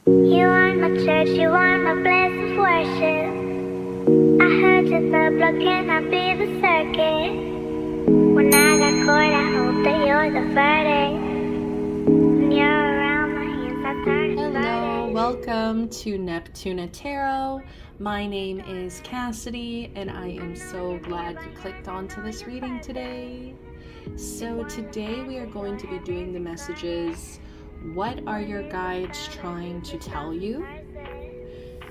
You are my church, you are my place of worship. I heard you the block, can I be the circuit? When I got caught, I hope that you're the verdict. When you're around, my hands I turn to Hello, welcome to NEPTUNE Tarot. My name is Cassidy, and I am so glad you clicked onto this reading today. So today we are going to be doing the messages, what are your guides trying to tell you?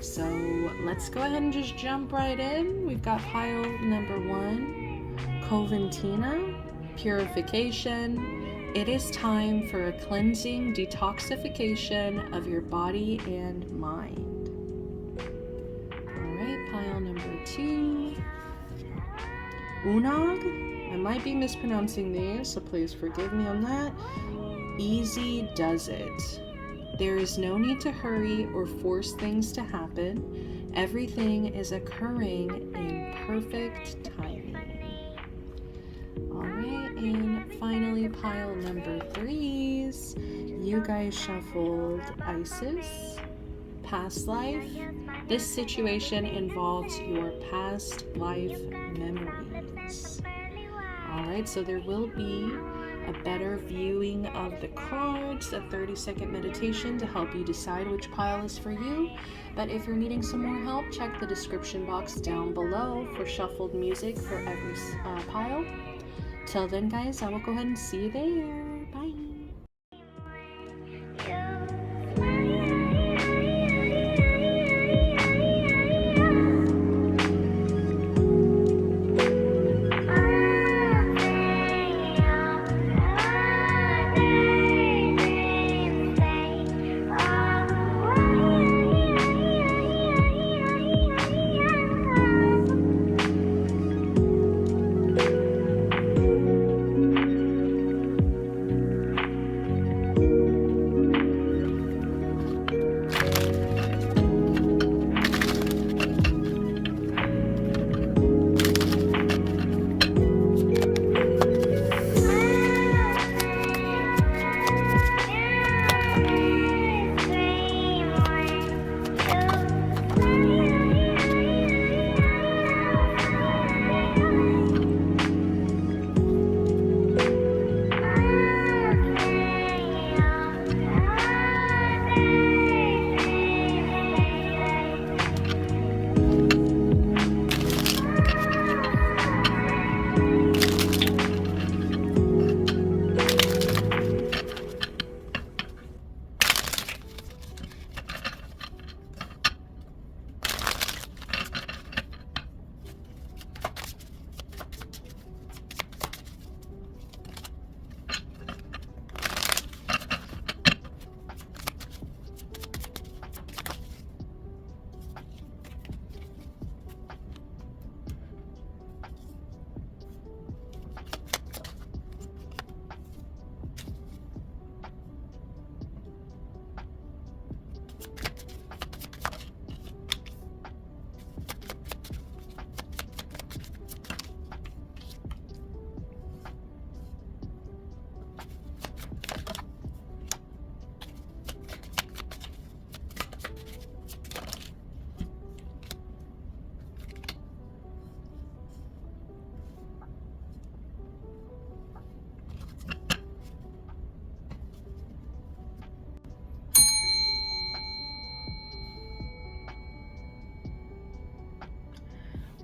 So let's go ahead and just jump right in. We've got pile number 1, Coventina, purification. It is time for a cleansing detoxification of your body and mind. Alright, pile number 2, Unag. I might be mispronouncing these, so please forgive me on that. Easy does it. There is no need to hurry or force things to happen. Everything is occurring in perfect timing. Alright, and finally pile number 3's. You guys shuffled Isis, past life. This situation involves your past life memories. Alright, so there will be a better viewing of the cards, a 30-second meditation to help you decide which pile is for you. But if you're needing some more help, check the description box down below for shuffled music for every pile. Till then, guys, I will go ahead and see you there. Bye.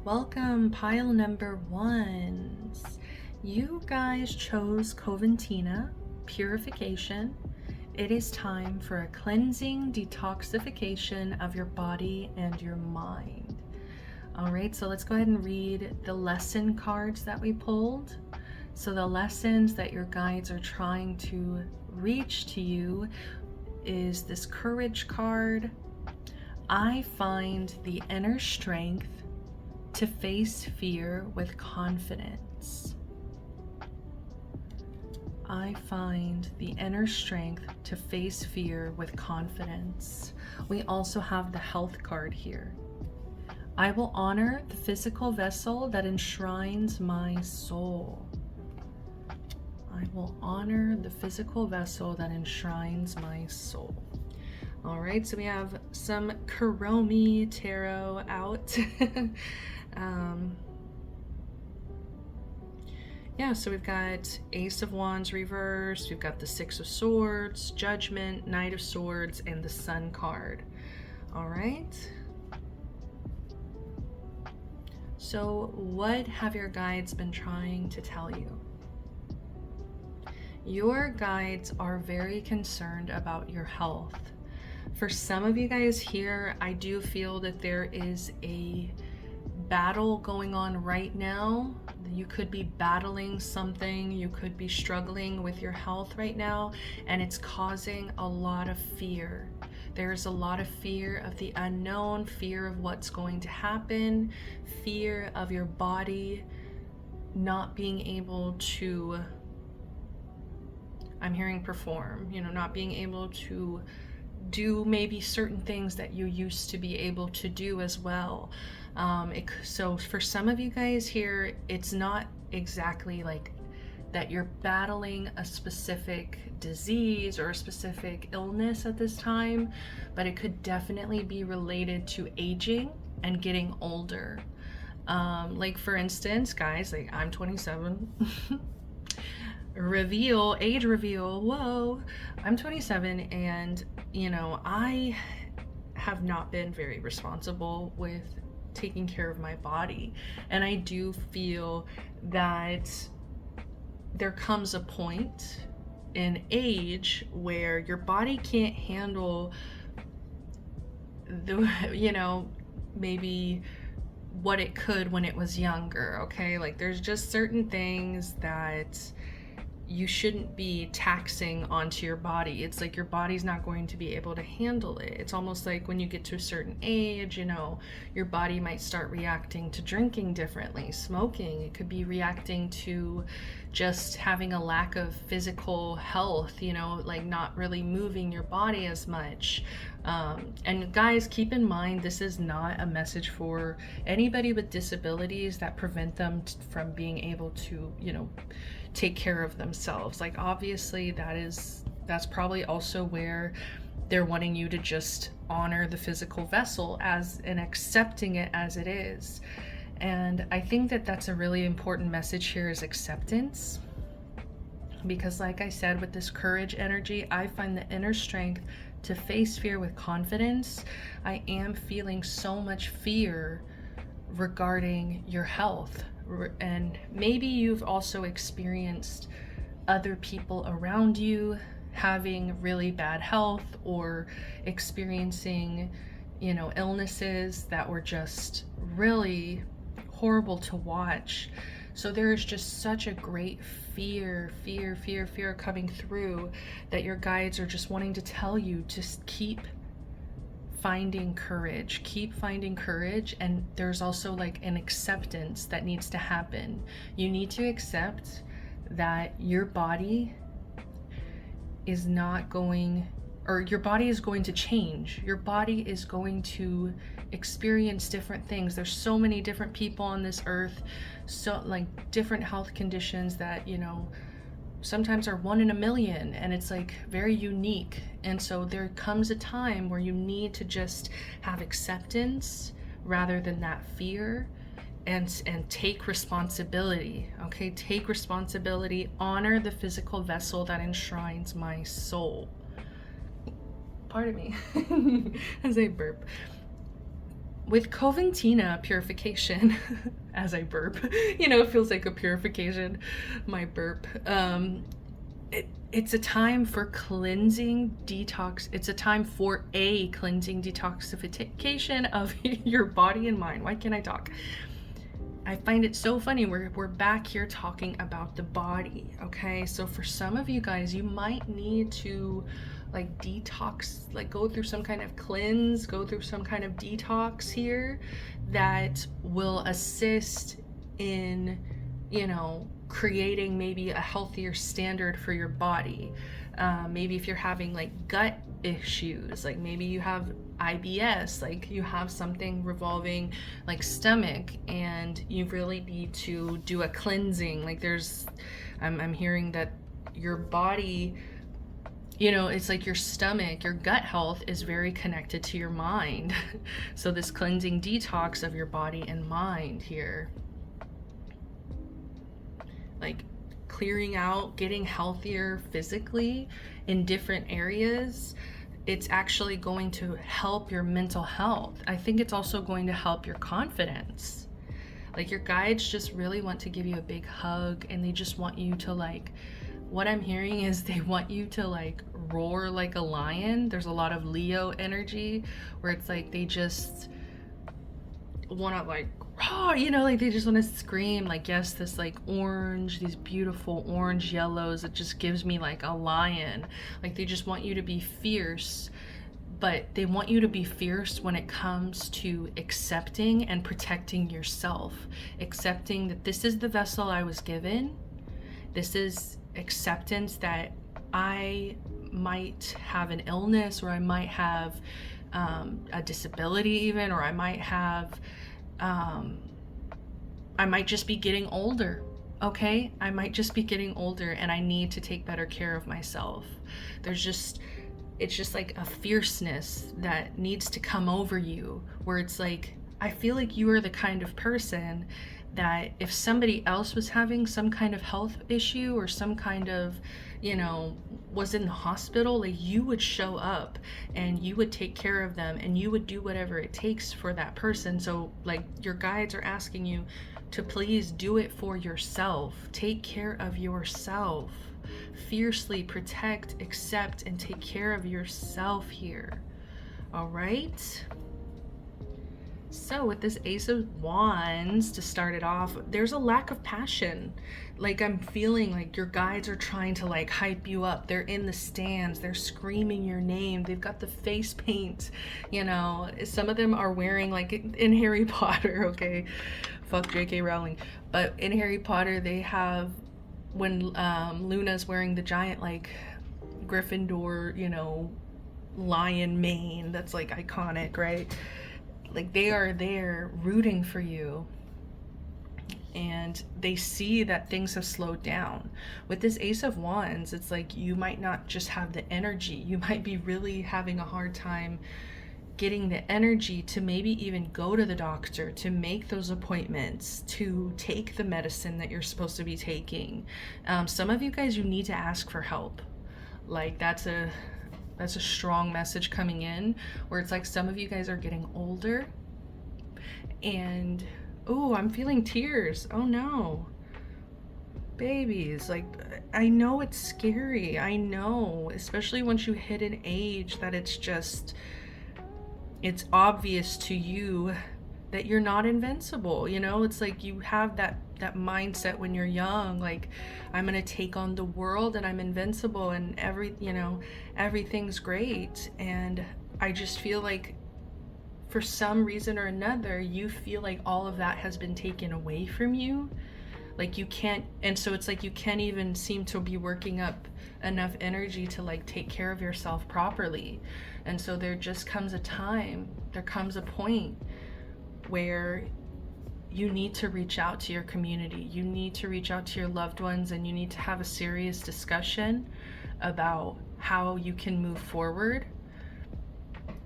Welcome, pile number 1's. You guys chose Coventina, purification. It is time for a cleansing detoxification of your body and your mind. Alright, so let's go ahead and read the lesson cards that we pulled. So the lessons that your guides are trying to reach to you is this courage card. I find the inner strength to face fear with confidence. I find the inner strength to face fear with confidence. We also have the health card here. I will honor the physical vessel that enshrines my soul. I will honor the physical vessel that enshrines my soul. All right, so we have some Kuromi Tarot out. Yeah, so we've got Ace of Wands reversed, we've got the Six of Swords, Judgment, Knight of Swords, and the Sun card. All right. So what have your guides been trying to tell you? Your guides are very concerned about your health. For some of you guys here, I do feel that there is a battle going on right now. You could be battling something, you could be struggling with your health right now, and it's causing a lot of fear. There's a lot of fear of the unknown, fear of what's going to happen, fear of your body not being able to, I'm hearing perform, not being able to do maybe certain things that you used to be able to do as well. So for some of you guys here, it's not exactly like that you're battling a specific disease or a specific illness at this time, but it could definitely be related to aging and getting older. Like for instance, guys, like I'm 27. Age reveal, whoa. I'm 27 and I have not been very responsible with taking care of my body, and I do feel that there comes a point in age where your body can't handle the maybe what it could when it was younger. Okay, like there's just certain things that you shouldn't be taxing onto your body. It's like your body's not going to be able to handle it. It's almost like when you get to a certain age, your body might start reacting to drinking differently, smoking. It could be reacting to just having a lack of physical health, like not really moving your body as much. And guys, keep in mind, this is not a message for anybody with disabilities that prevent them from being able to, take care of themselves. Like obviously that's probably also where they're wanting you to just honor the physical vessel and accepting it as it is. And I think that that's a really important message here, is acceptance. Because like I said, with this courage energy, I find the inner strength to face fear with confidence. I am feeling so much fear regarding your health. And maybe you've also experienced other people around you having really bad health, or experiencing, illnesses that were just really horrible to watch. So there is just such a great fear coming through, that your guides are just wanting to tell you, just keep finding courage. And there's also like an acceptance that needs to happen. You need to accept that your body is not going, or your body is going to change. Your body is going to experience different things. There's so many different people on this earth, so like different health conditions that sometimes are 1 in a million, and it's like very unique. And so there comes a time where you need to just have acceptance rather than that fear, and take responsibility. Okay, take responsibility. Honor the physical vessel that enshrines my soul. Pardon me as I burp. With Coventina purification, as I burp, it feels like a purification, my burp. It's a time for cleansing, detox. It's a time for a cleansing, detoxification of your body and mind. Why can't I talk? I find it so funny. We're back here talking about the body, okay? So for some of you guys, you might need to like detox, like go through some kind of cleanse, go through some kind of detox here that will assist in, creating maybe a healthier standard for your body. Maybe if you're having like gut issues, like maybe you have IBS, like you have something revolving like stomach, and you really need to do a cleansing. Like I'm hearing that your body you know, it's like your stomach, your gut health is very connected to your mind. So this cleansing detox of your body and mind here, like clearing out, getting healthier physically in different areas, it's actually going to help your mental health. I think it's also going to help your confidence. Like your guides just really want to give you a big hug, and they just want you to, like, what I'm hearing is they want you to like roar like a lion. There's a lot of Leo energy where it's like they just want to like roar, you know, like they just want to scream. Like, yes, this like orange, these beautiful orange yellows, it just gives me like a lion. Like they just want you to be fierce, but they want you to be fierce when it comes to accepting and protecting yourself, accepting that this is the vessel I was given. This is acceptance that I might have an illness, or I might have a disability even, or I might have, I might just be getting older, okay? I might just be getting older and I need to take better care of myself. It's just like a fierceness that needs to come over you, where it's like, I feel like you are the kind of person that if somebody else was having some kind of health issue or some kind of, you know, was in the hospital, like you would show up and you would take care of them and you would do whatever it takes for that person. So like your guides are asking you to please do it for yourself. Take care of yourself. Fiercely protect, accept, and take care of yourself here. All right? So with this Ace of Wands, to start it off, there's a lack of passion. Like I'm feeling like your guides are trying to like hype you up. They're in the stands, they're screaming your name. They've got the face paint, you know. Some of them are wearing, like in Harry Potter, okay? Fuck J.K. Rowling. But in Harry Potter, they have, when Luna's wearing the giant like Gryffindor, you know, lion mane, that's like iconic, right? Like they are there rooting for you, and they see that things have slowed down. With this Ace of Wands, it's like you might not just have the energy, you might be really having a hard time getting the energy to maybe even go to the doctor, to make those appointments, to take the medicine that you're supposed to be taking. Some of you guys, you need to ask for help. Like that's a strong message coming in, where it's like some of you guys are getting older and, oh, I'm feeling tears. Oh no. Babies, like I know it's scary. I know, especially once you hit an age that it's obvious to you that you're not invincible, you know? It's like you have that mindset when you're young, like I'm gonna take on the world and I'm invincible and everything's great. And I just feel like for some reason or another, you feel like all of that has been taken away from you. Like you can't, and so it's like you can't even seem to be working up enough energy to like take care of yourself properly. And so there just comes a time, there comes a point where you need to reach out to your community. You need to reach out to your loved ones, and you need to have a serious discussion about how you can move forward.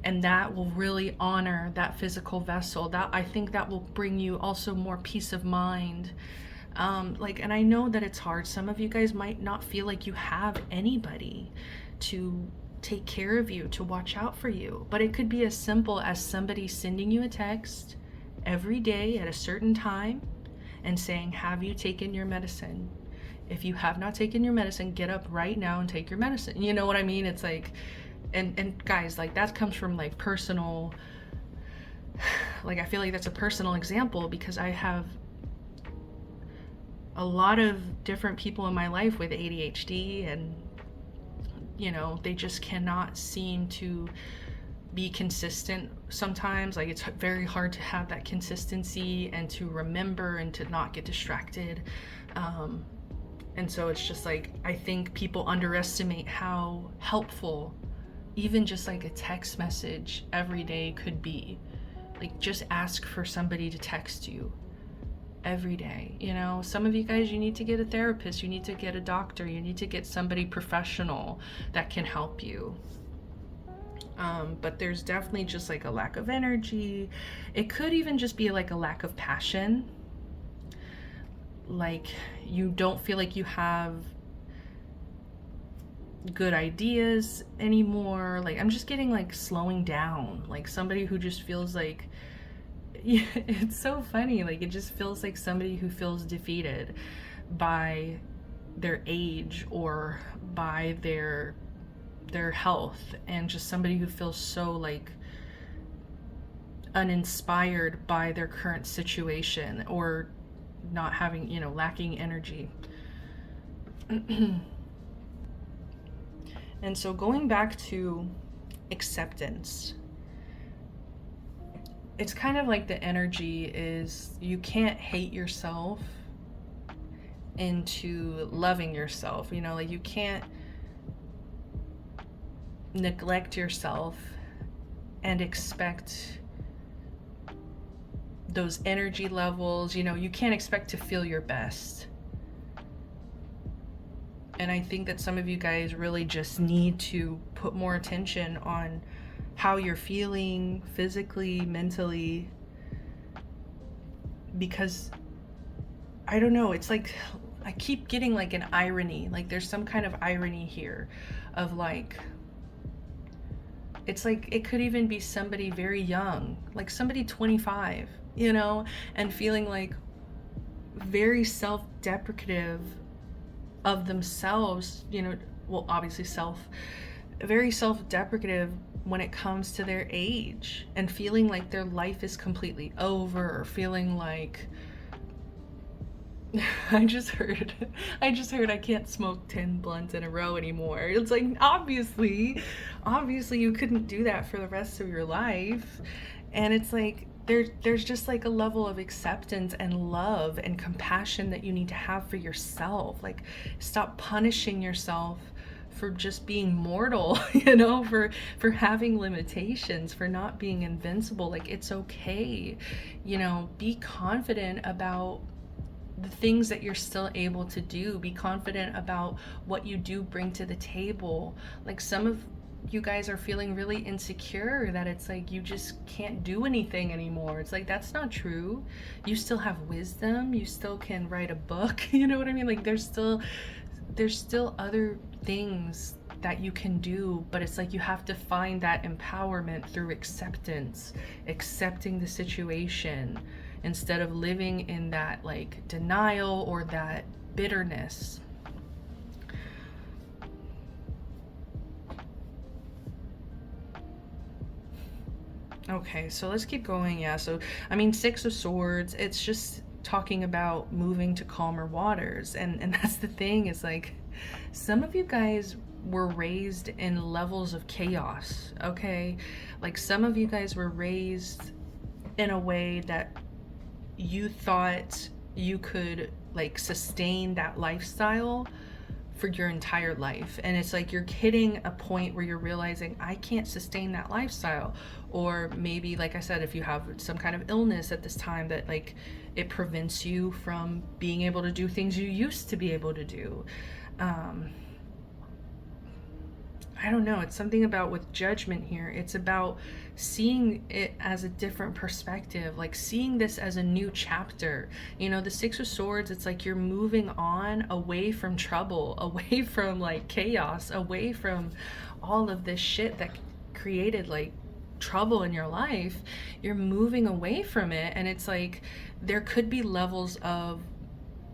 And that will really honor that physical vessel. That, I think that will bring you also more peace of mind. And I know that it's hard. Some of you guys might not feel like you have anybody to take care of you, to watch out for you. But it could be as simple as somebody sending you a text every day at a certain time and saying, have you taken your medicine? If you have not taken your medicine, get up right now and take your medicine. You know what I mean? It's like, and guys, like that comes from like personal, like I feel like that's a personal example, because I have a lot of different people in my life with ADHD, and you know, they just cannot seem to be consistent sometimes. Like it's very hard to have that consistency and to remember and to not get distracted. And so it's just like, I think people underestimate how helpful even just like a text message every day could be. Like just ask for somebody to text you. every day. You know, some of you guys, you need to get a therapist, you need to get a doctor, you need to get somebody professional that can help you. But there's definitely just like a lack of energy. It could even just be like a lack of passion. Like you don't feel like you have good ideas anymore. Like I'm just getting like slowing down, like somebody who just feels like, yeah, it's so funny, like it just feels like somebody who feels defeated by their age or by their health, and just somebody who feels so like uninspired by their current situation, or not having, you know, lacking energy. And so going back to acceptance, it's kind of like the energy is you can't hate yourself into loving yourself. You know, like you can't neglect yourself and expect those energy levels. You know, you can't expect to feel your best. And I think that some of you guys really just need to put more attention on how you're feeling physically, mentally, because I don't know, it's like I keep getting like an irony, like there's some kind of irony here of like, it's like it could even be somebody very young, like somebody 25, you know, and feeling like very self-deprecative of themselves, you know, well, obviously very self-deprecative when it comes to their age, and feeling like their life is completely over, or feeling like I just heard I can't smoke 10 blunts in a row anymore. It's like obviously you couldn't do that for the rest of your life. And it's like there's just like a level of acceptance and love and compassion that you need to have for yourself. Like stop punishing yourself for just being mortal, you know, for having limitations, for not being invincible. Like it's okay, you know, be confident about the things that you're still able to do. Be confident about what you do bring to the table. Like some of you guys are feeling really insecure that it's like you just can't do anything anymore. It's like that's not true. You still have wisdom, you still can write a book, you know what I mean? Like there's still other things that you can do, but it's like you have to find that empowerment through acceptance, accepting the situation, instead of living in that like denial or that bitterness. Okay, so let's keep going. Yeah, so I mean, Six of Swords, it's just talking about moving to calmer waters, and that's the thing, is like some of you guys were raised in levels of chaos, okay? Like some of you guys were raised in a way that you thought you could like sustain that lifestyle for your entire life, and it's like you're hitting a point where you're realizing I can't sustain that lifestyle. Or maybe, like I said, if you have some kind of illness at this time that like it prevents you from being able to do things you used to be able to do. I don't know, it's something about with judgment here. It's about seeing it as a different perspective, like seeing this as a new chapter. You know, the Six of Swords, it's like you're moving on away from trouble, away from like chaos, away from all of this shit that created like trouble in your life. You're moving away from it, and it's like there could be levels of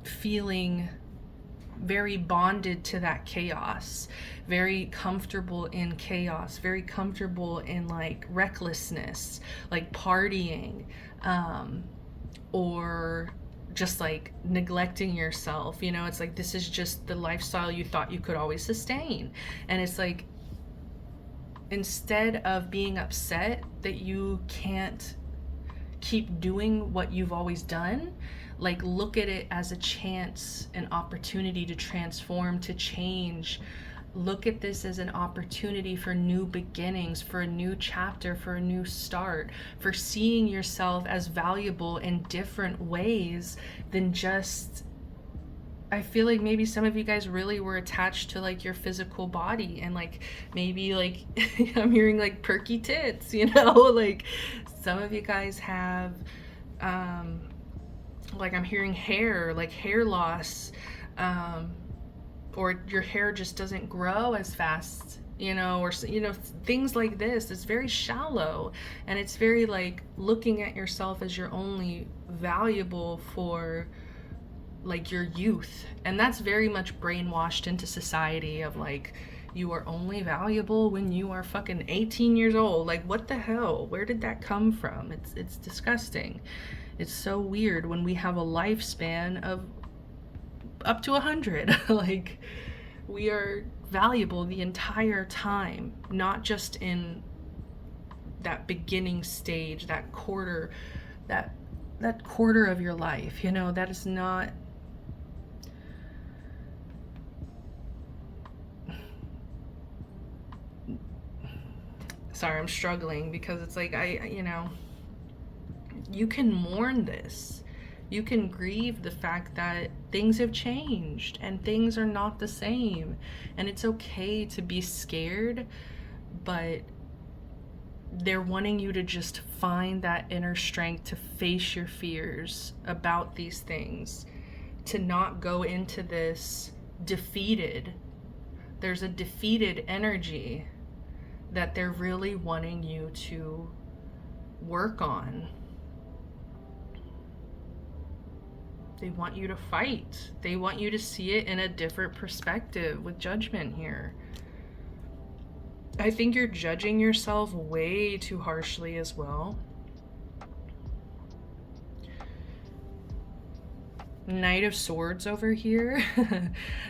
feeling very bonded to that chaos, very comfortable in chaos, very comfortable in like recklessness, like partying, or just like neglecting yourself. You know, it's like this is just the lifestyle you thought you could always sustain. And it's like, instead of being upset that you can't keep doing what you've always done, like look at it as a chance, an opportunity to transform, to change, look at this as an opportunity for new beginnings, for a new chapter, for a new start, for seeing yourself as valuable in different ways than just, I feel like maybe some of you guys really were attached to like your physical body, and like maybe like I'm hearing like perky tits, you know, like some of you guys have like I'm hearing hair, like hair loss, or your hair just doesn't grow as fast, you know, or, you know, things like this. It's very shallow, and it's very like looking at yourself as you're only valuable for like your youth. And that's very much brainwashed into society of like, you are only valuable when you are fucking 18 years old. Like, what the hell? Where did that come from? It's disgusting. It's so weird when we have a lifespan of up to 100. Like, we are valuable the entire time, not just in that beginning stage, that quarter of your life, you know. That is not, sorry, I'm struggling because it's like, you know, you can mourn this. You can grieve the fact that things have changed and things are not the same. And it's okay to be scared, but they're wanting you to just find that inner strength to face your fears about these things, to not go into this defeated. There's a defeated energy that they're really wanting you to work on. They want you to fight. They want you to see it in a different perspective with judgment here. I think you're judging yourself way too harshly as well. Knight of Swords over here.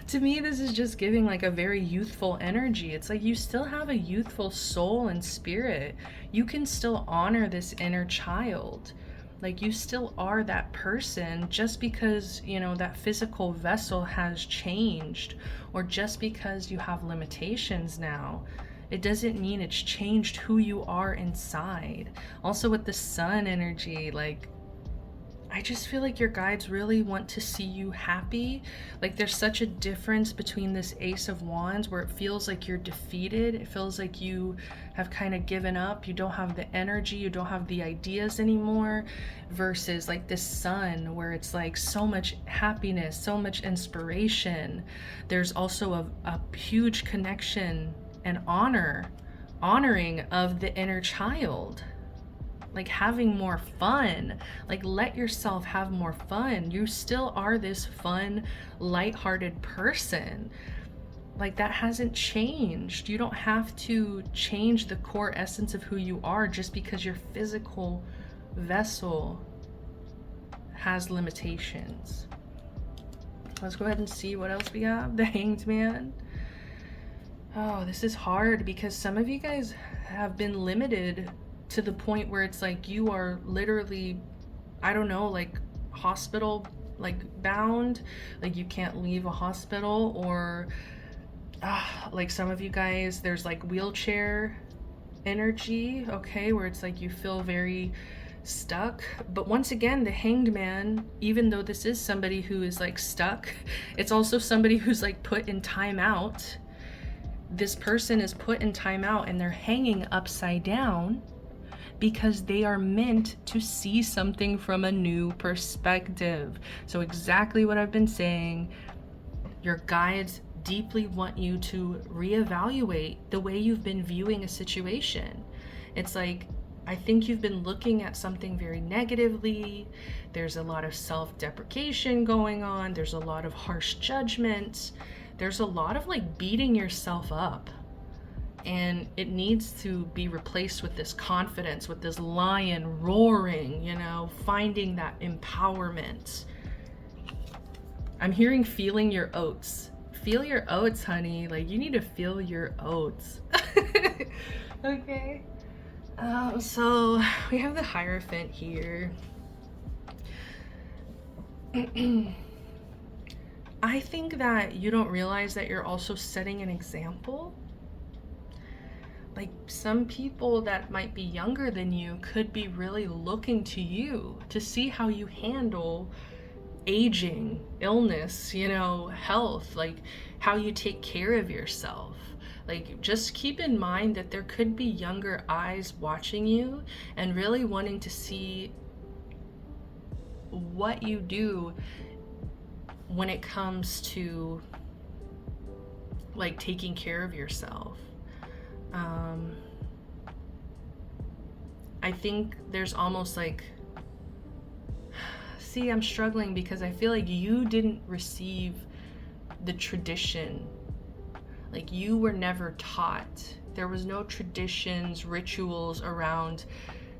To me, this is just giving like a very youthful energy. It's like you still have a youthful soul and spirit. You can still honor this inner child. Like, you still are that person, just because, you know, that physical vessel has changed, or just because you have limitations now, it doesn't mean it's changed who you are inside. Also with the sun energy, like, I just feel like your guides really want to see you happy. Like, there's such a difference between this Ace of Wands, where it feels like you're defeated. It feels like you have kind of given up. You don't have the energy. You don't have the ideas anymore. Versus like this Sun, where it's like so much happiness, so much inspiration. There's also a huge connection and honoring of the inner child. Like, having more fun. Like, let yourself have more fun. You still are this fun, lighthearted person. Like, that hasn't changed. You don't have to change the core essence of who you are just because your physical vessel has limitations. Let's go ahead and see what else we have. The Hanged Man. Oh, this is hard because some of you guys have been limited to the point where it's like you are literally, I don't know, like hospital, like bound, like you can't leave a hospital, or like some of you guys, there's like wheelchair energy, okay, where it's like you feel very stuck. But once again, the Hanged Man, even though this is somebody who is like stuck, it's also somebody who's like put in timeout. This person is put in timeout and they're hanging upside down because they are meant to see something from a new perspective. So exactly what I've been saying, your guides deeply want you to reevaluate the way you've been viewing a situation. It's like, I think you've been looking at something very negatively. There's a lot of self-deprecation going on. There's a lot of harsh judgment. There's a lot of like beating yourself up. And it needs to be replaced with this confidence, with this lion roaring, you know, finding that empowerment. I'm hearing feeling your oats. Feel your oats, honey. Like, you need to feel your oats. Okay. So we have the Hierophant here. I think that you don't realize that you're also setting an example. Like, some people that might be younger than you could be really looking to you to see how you handle aging, illness, health, like how you take care of yourself. Like, just keep in mind that there could be younger eyes watching you and really wanting to see what you do when it comes to like taking care of yourself. I think there's almost like, see, I'm struggling because I feel like you didn't receive the tradition. Like, you were never taught. There was no traditions, rituals around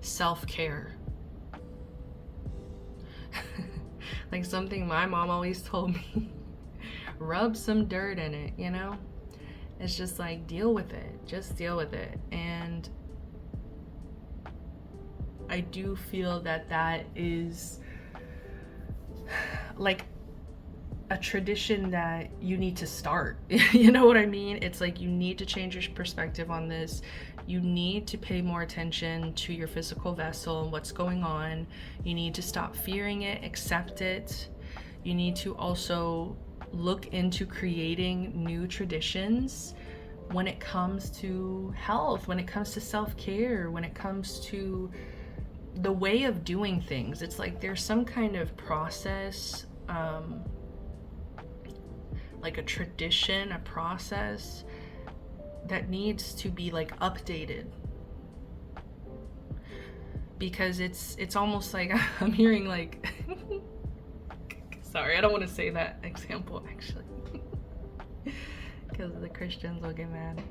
self-care. Like, something my mom always told me, rub some dirt in it, It's just like, deal with it. Just deal with it. And I do feel that that is like a tradition that you need to start. You know what I mean? It's like, you need to change your perspective on this. You need to pay more attention to your physical vessel and what's going on. You need to stop fearing it, accept it. You need to also look into creating new traditions when it comes to health, when it comes to self-care, when it comes to the way of doing things. It's like there's some kind of process, like a tradition, a process that needs to be like updated, because it's almost like I'm hearing like sorry, I don't want to say that example actually because the Christians will get mad.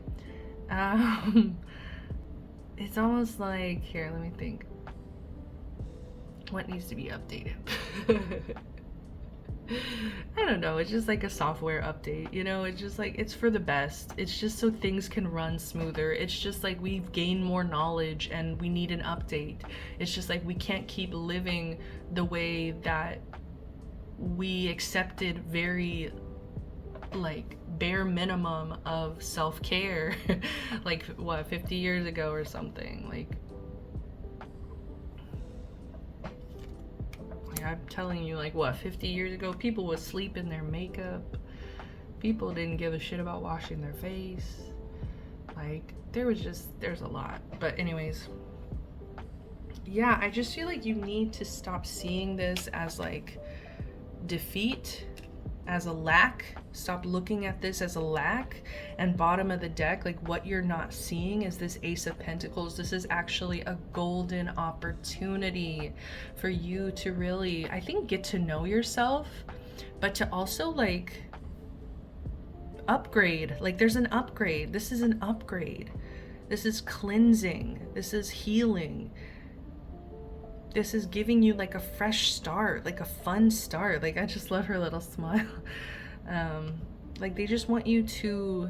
It's almost like, here, let me think, what needs to be updated? I don't know, it's just like a software update, it's just like, it's for the best. It's just so things can run smoother. It's just like we've gained more knowledge and we need an update. It's just like we can't keep living the way that we accepted, very like bare minimum of self-care like what, 50 years ago or something. Like I'm telling you, like, what, 50 years ago, people would sleep in their makeup. People didn't give a shit about washing their face. Like, there's a lot. But anyways, yeah, I just feel like you need to stop seeing this as like defeat, as a lack. Stop looking at this as a lack. And bottom of the deck, like, what you're not seeing is this Ace of Pentacles. This is actually a golden opportunity for you to really, I think, get to know yourself, but to also like upgrade. Like, there's an upgrade. This is an upgrade. This is cleansing. This is healing. This is giving you like a fresh start, like a fun start. Like, I just love her little smile. Like, they just want you to,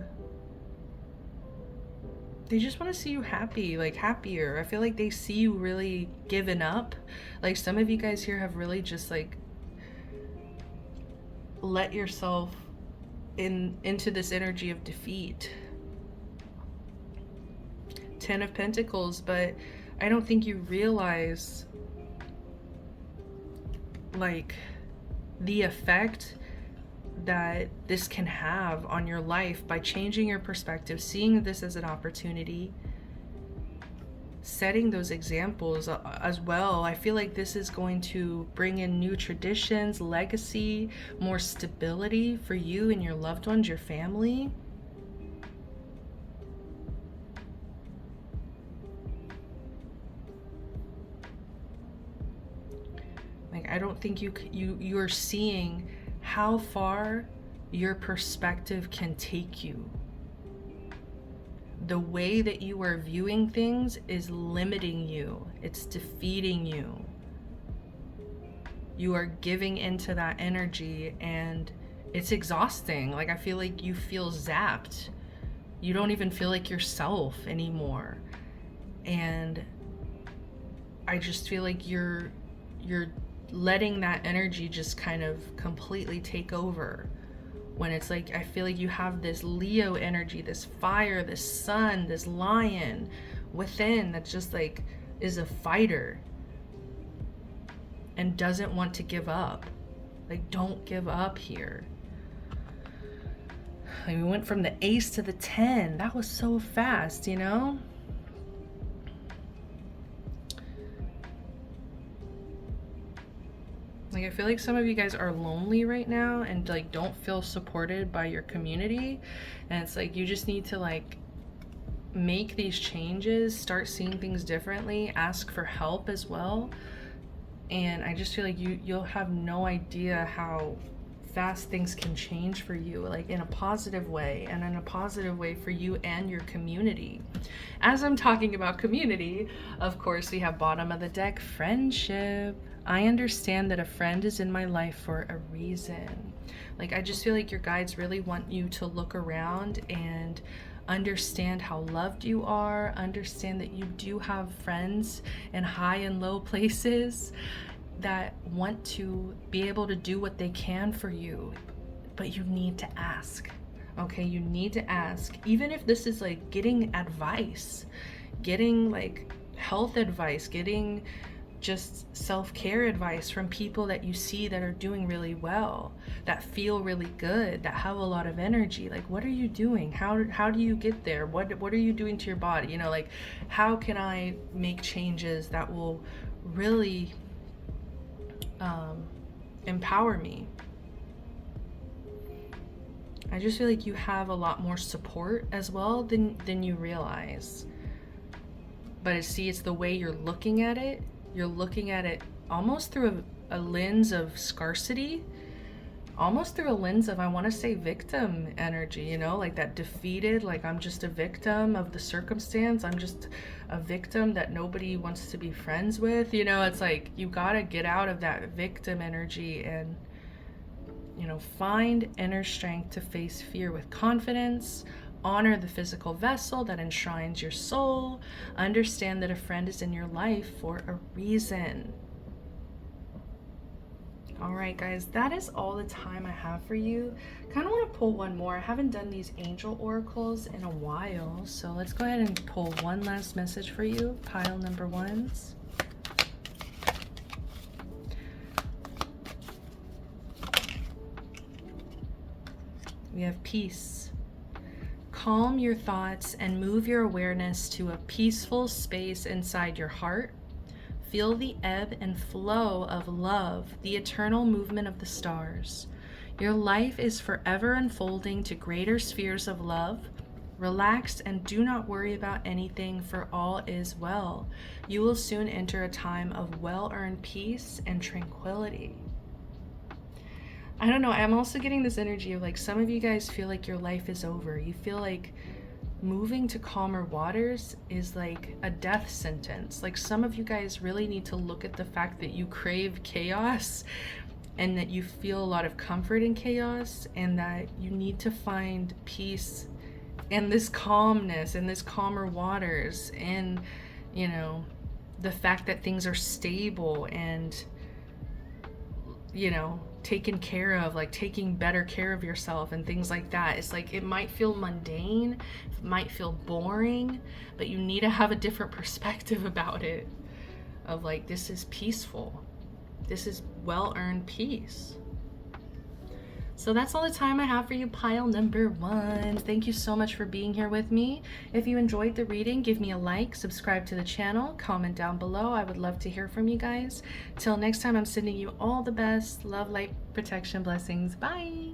they just want to see you happy, like happier. I feel like they see you really given up. Like, some of you guys here have really just like let yourself into this energy of defeat. 10 of Pentacles, but I don't think you realize like the effect that this can have on your life by changing your perspective, seeing this as an opportunity, setting those examples as well. I feel like this is going to bring in new traditions, legacy, more stability for you and your loved ones, your family. Like, I don't think you're seeing how far your perspective can take you. The way that you are viewing things is limiting you. It's defeating you. You are giving into that energy and it's exhausting. Like, I feel like you feel zapped. You don't even feel like yourself anymore. And I just feel like you're letting that energy just kind of completely take over. when it's like, I feel like you have this Leo energy, this fire, this sun, this lion within that's just like, is a fighter and doesn't want to give up. Like, don't give up here. Like, we went from the ace to the 10. That was so fast, you know? Like, I feel like some of you guys are lonely right now and like don't feel supported by your community. And it's like, you just need to like make these changes, start seeing things differently, ask for help as well. And I just feel like you'll have no idea how fast things can change for you, like in a positive way, and in a positive way for you and your community. As I'm talking about community, of course, we have bottom of the deck, friendship. I understand that a friend is in my life for a reason. Like, I just feel like your guides really want you to look around and understand how loved you are, understand that you do have friends in high and low places that want to be able to do what they can for you, but you need to ask. Okay, you need to ask, even if this is like getting advice, getting like health advice, getting just self-care advice from people that you see that are doing really well, that feel really good, that have a lot of energy. Like, what are you doing? How do you get there? What are you doing to your body? You know, like, how can I make changes that will really empower me? I just feel like you have a lot more support as well than you realize. But it's the way you're looking at it. You're looking at it almost through a lens of scarcity, almost through a lens of, I want to say, victim energy, you know, like that defeated, like, I'm just a victim of the circumstance. I'm just a victim that nobody wants to be friends with. You know, it's like, you got to get out of that victim energy and, you know, find inner strength to face fear with confidence. Honor the physical vessel that enshrines your soul. Understand that a friend is in your life for a reason. All right, guys, that is all the time I have for you. Kind of want to pull one more. I haven't done these angel oracles in a while, so let's go ahead and pull one last message for you, pile number ones. We have peace. Calm your thoughts and move your awareness to a peaceful space inside your heart. Feel the ebb and flow of love, the eternal movement of the stars. Your life is forever unfolding to greater spheres of love. Relax and do not worry about anything, for all is well. You will soon enter a time of well-earned peace and tranquility. I don't know, I'm also getting this energy of like, some of you guys feel like your life is over. You feel like moving to calmer waters is like a death sentence. Like, some of you guys really need to look at the fact that you crave chaos and that you feel a lot of comfort in chaos, and that you need to find peace and this calmness and this calmer waters, and, you know, the fact that things are stable and, you know, taken care of, like taking better care of yourself and things like that. It's like, it might feel mundane, it might feel boring, but you need to have a different perspective about it, of like, this is peaceful, this is well-earned peace. So that's all the time I have for you, pile number one. Thank you so much for being here with me. If you enjoyed the reading, give me a like, subscribe to the channel, comment down below. I would love to hear from you guys. Till next time, I'm sending you all the best. Love, light, protection, blessings. Bye.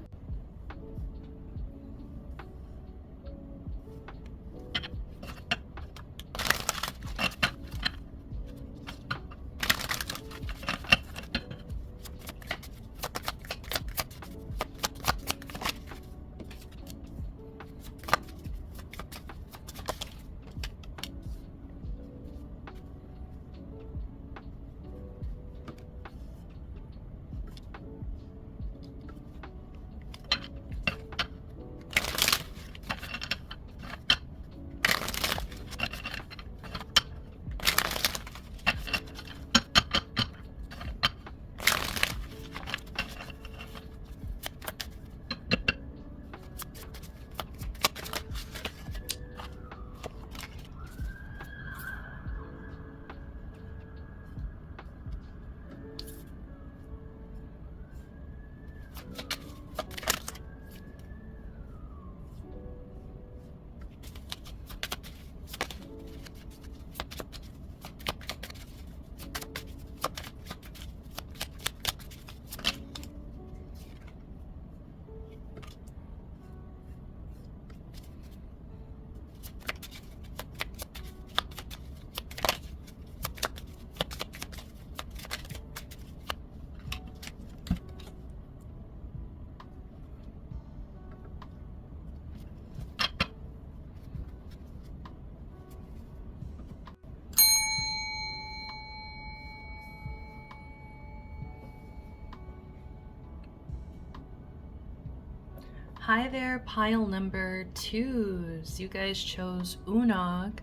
Hi there, pile number 2s. You guys chose Unog.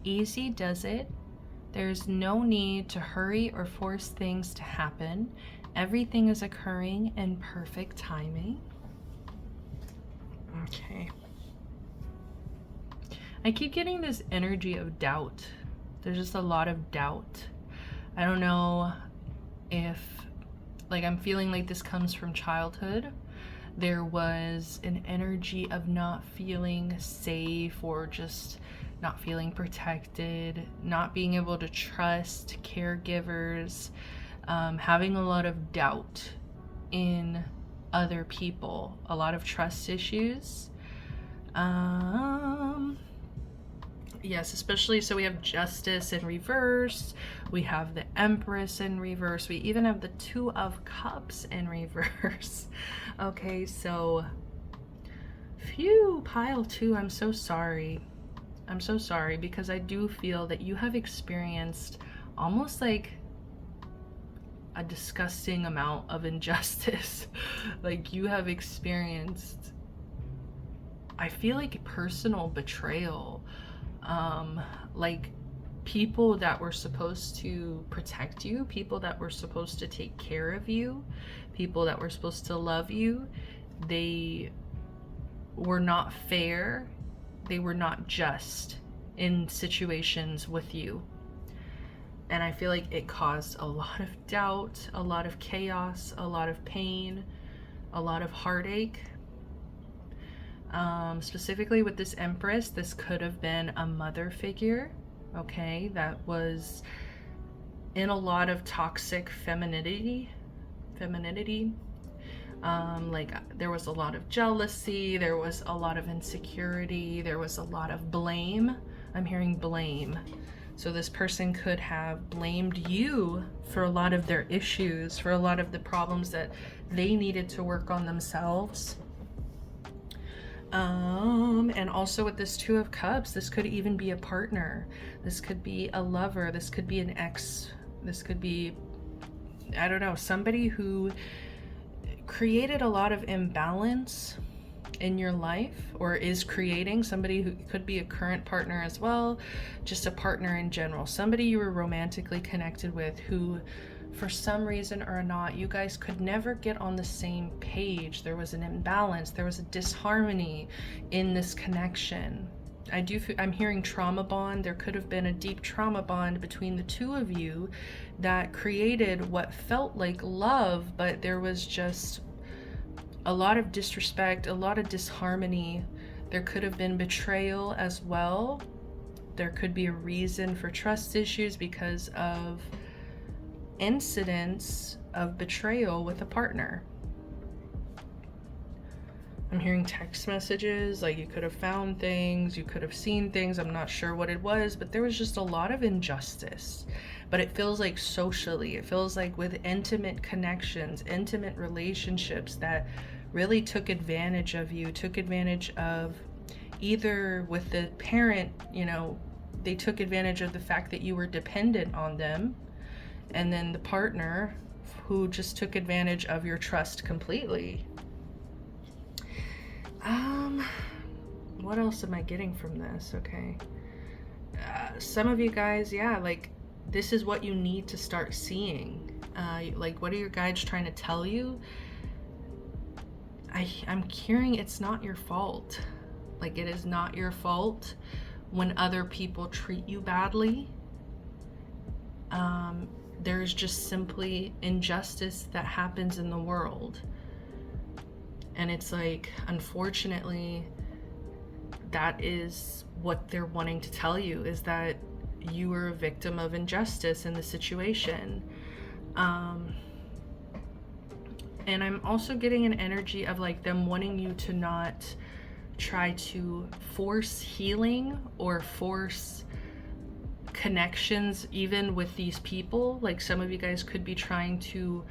Easy does it. There's no need to hurry or force things to happen. Everything is occurring in perfect timing. Okay. I keep getting this energy of doubt. There's just a lot of doubt. I don't know if, like, I'm feeling like this comes from childhood. There was an energy of not feeling safe or just not feeling protected, not being able to trust caregivers, having a lot of doubt in other people, a lot of trust issues. Yes, especially, so we have Justice in reverse, we have the Empress in reverse, we even have the Two of Cups in reverse. Okay, so, phew, pile 2, I'm so sorry. I'm so sorry, because I do feel that you have experienced almost like a disgusting amount of injustice. Like, you have experienced, I feel like, personal betrayal. Like, people that were supposed to protect you, people that were supposed to take care of you, people that were supposed to love you, they were not fair, they were not just in situations with you. And I feel like it caused a lot of doubt, a lot of chaos, a lot of pain, a lot of heartache. Specifically with this Empress, this could have been a mother figure, okay, that was in a lot of toxic femininity. Like, there was a lot of jealousy, there was a lot of insecurity, there was a lot of blame. I'm hearing blame. So this person could have blamed you for a lot of their issues, for a lot of the problems that they needed to work on themselves. And also with this Two of Cups, this could even be a partner. This could be a lover. This could be an ex. This could be, I don't know, somebody who created a lot of imbalance in your life, or is creating. Somebody who could be a current partner as well, just a partner in general. Somebody you were romantically connected with who, for some reason or not, you guys could never get on the same page. There was an imbalance, there was a disharmony in this connection. I'm hearing trauma bond. There could have been a deep trauma bond between the two of you that created what felt like love, but there was just a lot of disrespect, a lot of disharmony. There could have been betrayal as well. There could be a reason for trust issues because of incidents of betrayal with a partner. I'm hearing text messages, like you could have found things, you could have seen things, I'm not sure what it was, but there was just a lot of injustice. But it feels like socially, it feels like with intimate connections, intimate relationships that really took advantage of you, took advantage of, either with the parent, you know, they took advantage of the fact that you were dependent on them, and then the partner who just took advantage of your trust completely. What else am I getting from this? Okay. Some of you guys, yeah, like, this is what you need to start seeing. Like, what are your guides trying to tell you? I'm hearing it's not your fault. Like, it is not your fault when other people treat you badly. There's just simply injustice that happens in the world. And it's like, unfortunately, that is what they're wanting to tell you, is that you were a victim of injustice in the situation. And I'm also getting an energy of like them wanting you to not try to force healing or force connections even with these people. Like, some of you guys could be trying to,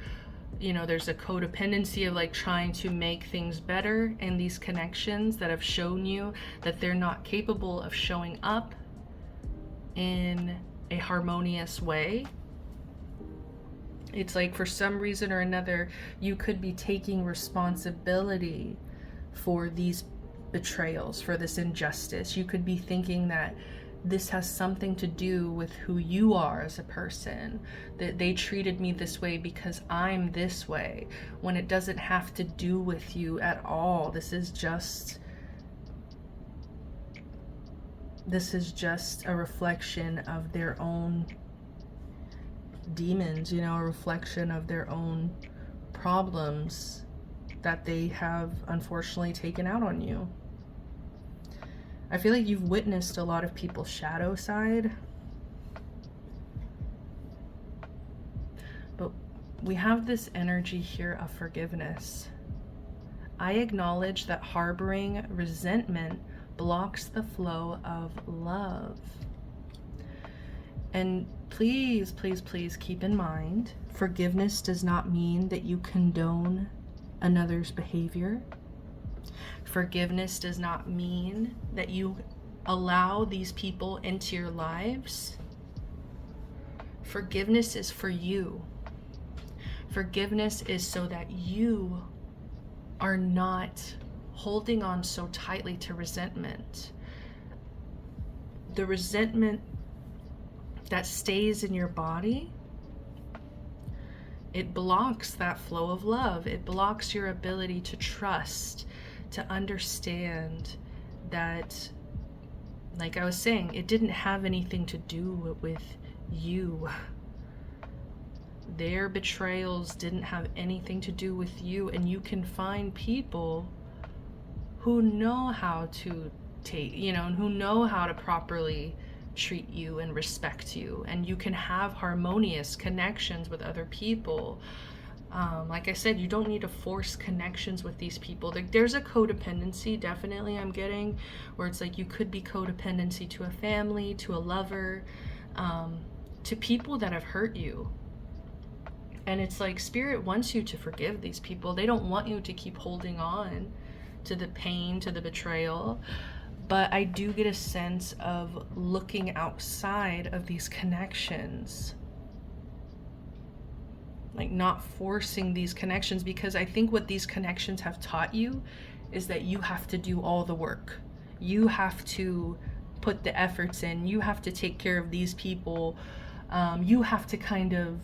you know, there's a codependency of like trying to make things better in these connections that have shown you that they're not capable of showing up in a harmonious way. It's like, for some reason or another, you could be taking responsibility for these betrayals, for this injustice. You could be thinking that this has something to do with who you are as a person, that they treated me this way because I'm this way, when it doesn't have to do with you at all. This is just a reflection of their own demons, you know, a reflection of their own problems that they have unfortunately taken out on you. I feel like you've witnessed a lot of people's shadow side. But we have this energy here of forgiveness. I acknowledge that harboring resentment blocks the flow of love. And please, please, please keep in mind, forgiveness does not mean that you condone another's behavior. Forgiveness does not mean that you allow these people into your lives. Forgiveness is for you. Forgiveness is so that you are not holding on so tightly to resentment. The resentment that stays in your body, it blocks that flow of love. It blocks your ability to trust, to understand that, like I was saying, it didn't have anything to do with you. Their betrayals didn't have anything to do with you, and you can find people who know how to and who know how to properly treat you and respect you, and you can have harmonious connections with other people. Like I said, you don't need to force connections with these people. There's a codependency, definitely, I'm getting, where it's like you could be codependency to a family, to a lover, to people that have hurt you. And it's like Spirit wants you to forgive these people. They don't want you to keep holding on to the pain, to the betrayal. But I do get a sense of looking outside of these connections, like not forcing these connections, because I think what these connections have taught you is that you have to do all the work. You have to put the efforts in. You have to take care of these people. You have to kind of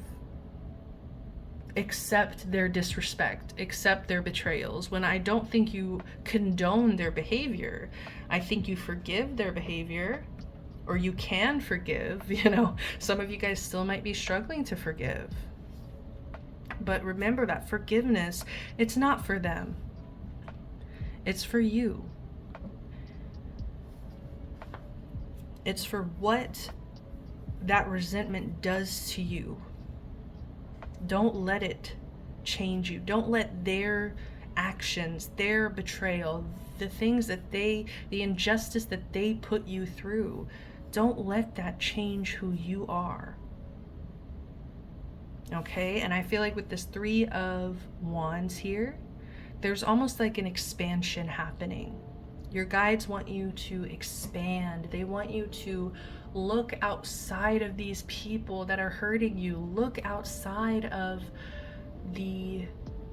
accept their disrespect, accept their betrayals, when I don't think you condone their behavior. I think you forgive their behavior, or you can forgive. Some of you guys still might be struggling to forgive. But remember that forgiveness, it's not for them. It's for you. It's for what that resentment does to you. Don't let it change you. Don't let their actions, their betrayal, the things that the injustice that they put you through, don't let that change who you are. Okay? And I feel like with this 3 of Wands here, there's almost like an expansion happening. Your guides want you to expand. They want you to look outside of these people that are hurting you. Look outside of the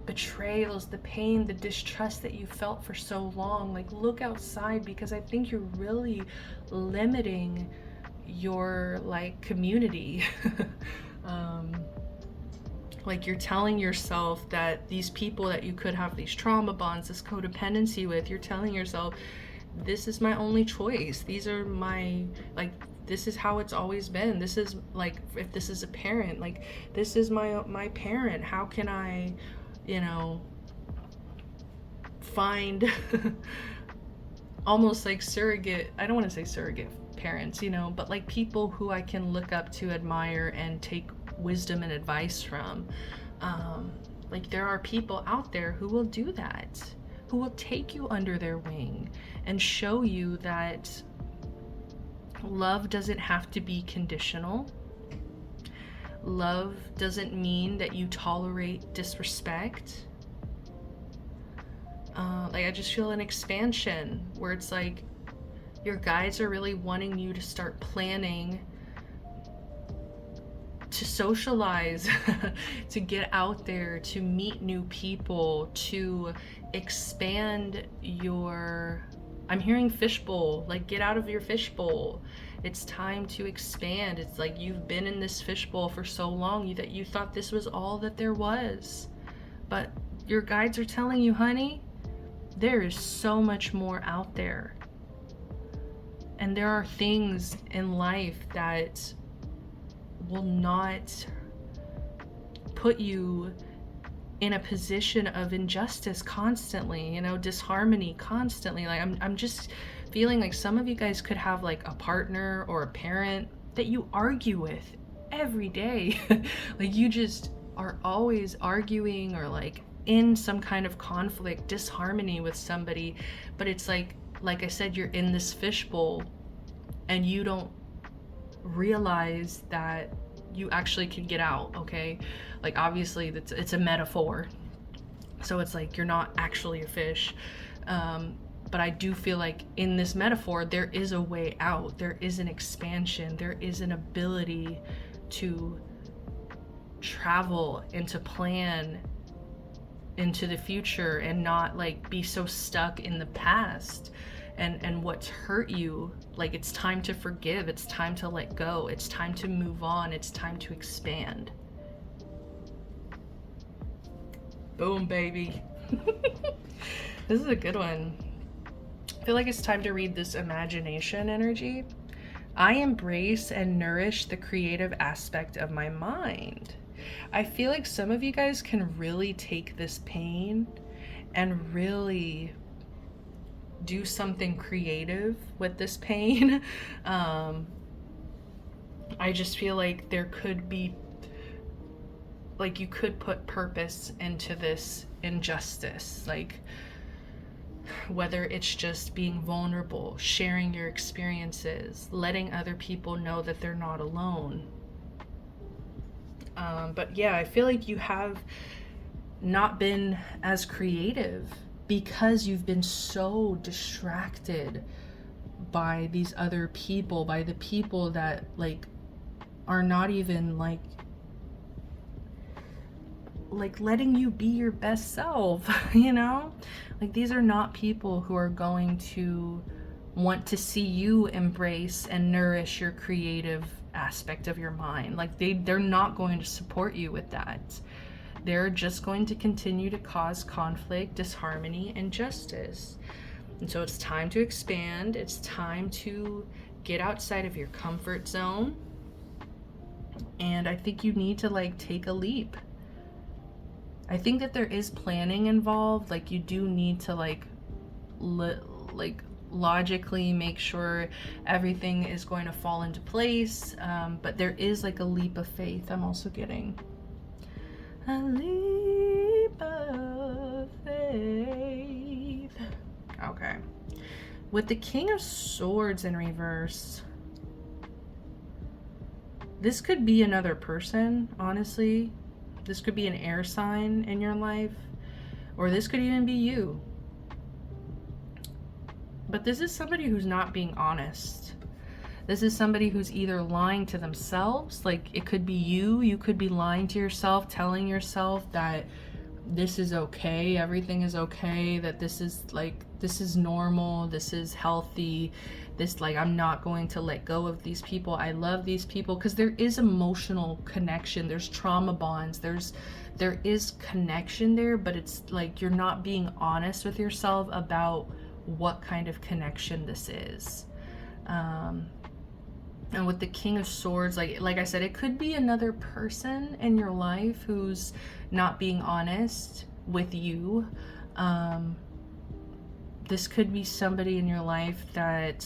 betrayals, the pain, the distrust that you felt for so long. Like, look outside, because I think you're really limiting your community. Like, you're telling yourself that these people that you could have these trauma bonds, this codependency with, you're telling yourself, this is my only choice. These are my, this is how it's always been. This is if this is a parent, this is my parent. How can I, find almost like surrogate, I don't want to say surrogate parents, but people who I can look up to, admire, and take wisdom and advice from. There are people out there who will do that, who will take you under their wing and show you that love doesn't have to be conditional. Love doesn't mean that you tolerate disrespect. I just feel an expansion where it's like your guides are really wanting you to start planning to socialize, to get out there, to meet new people, to expand your, I'm hearing fishbowl, like get out of your fishbowl. It's time to expand. It's like you've been in this fishbowl for so long that you thought this was all that there was. But your guides are telling you, honey, there is so much more out there. And there are things in life that will not put you in a position of injustice constantly, you know, disharmony constantly. Like I'm just feeling like some of you guys could have like a partner or a parent that you argue with every day. Like you just are always arguing or like in some kind of conflict, disharmony with somebody, but it's like I said, you're in this fishbowl and you don't realize that you actually can get out, okay? Like obviously it's a metaphor, so it's like you're not actually a fish, but I do feel like in this metaphor there is a way out, there is an expansion, there is an ability to travel and to plan into the future and not like be so stuck in the past and what's hurt you. Like it's time to forgive, it's time to let go, it's time to move on, it's time to expand. Boom, baby. This is a good one. I feel like it's time to read this imagination energy. I embrace and nourish the creative aspect of my mind. I feel like some of you guys can really take this pain and really do something creative with this pain. I just feel like there could be, like you could put purpose into this injustice, like whether it's just being vulnerable, sharing your experiences, letting other people know that they're not alone. But yeah, I feel like you have not been as creative because you've been so distracted by these other people, by the people that like are not even like letting you be your best self, you know? Like these are not people who are going to want to see you embrace and nourish your creative aspect of your mind. Like they're not going to support you with that. They're just going to continue to cause conflict, disharmony, injustice. And so it's time to expand. It's time to get outside of your comfort zone. And I think you need to like take a leap. I think that there is planning involved. Like you do need to like logically make sure everything is going to fall into place. But there is like a leap of faith I'm also getting. A leap of faith. Okay. With the King of Swords in reverse, this could be another person, honestly. This could be an air sign in your life, or this could even be you. But this is somebody who's not being honest. This is somebody who's either lying to themselves, like it could be you could be lying to yourself, telling yourself that this is okay, everything is okay, that this is normal, this is healthy, this like I'm not going to let go of these people, I love these people, because there is emotional connection, there's trauma bonds, there is connection there, but it's like you're not being honest with yourself about what kind of connection this is. And with the King of Swords, like I said, it could be another person in your life who's not being honest with you. This could be somebody in your life that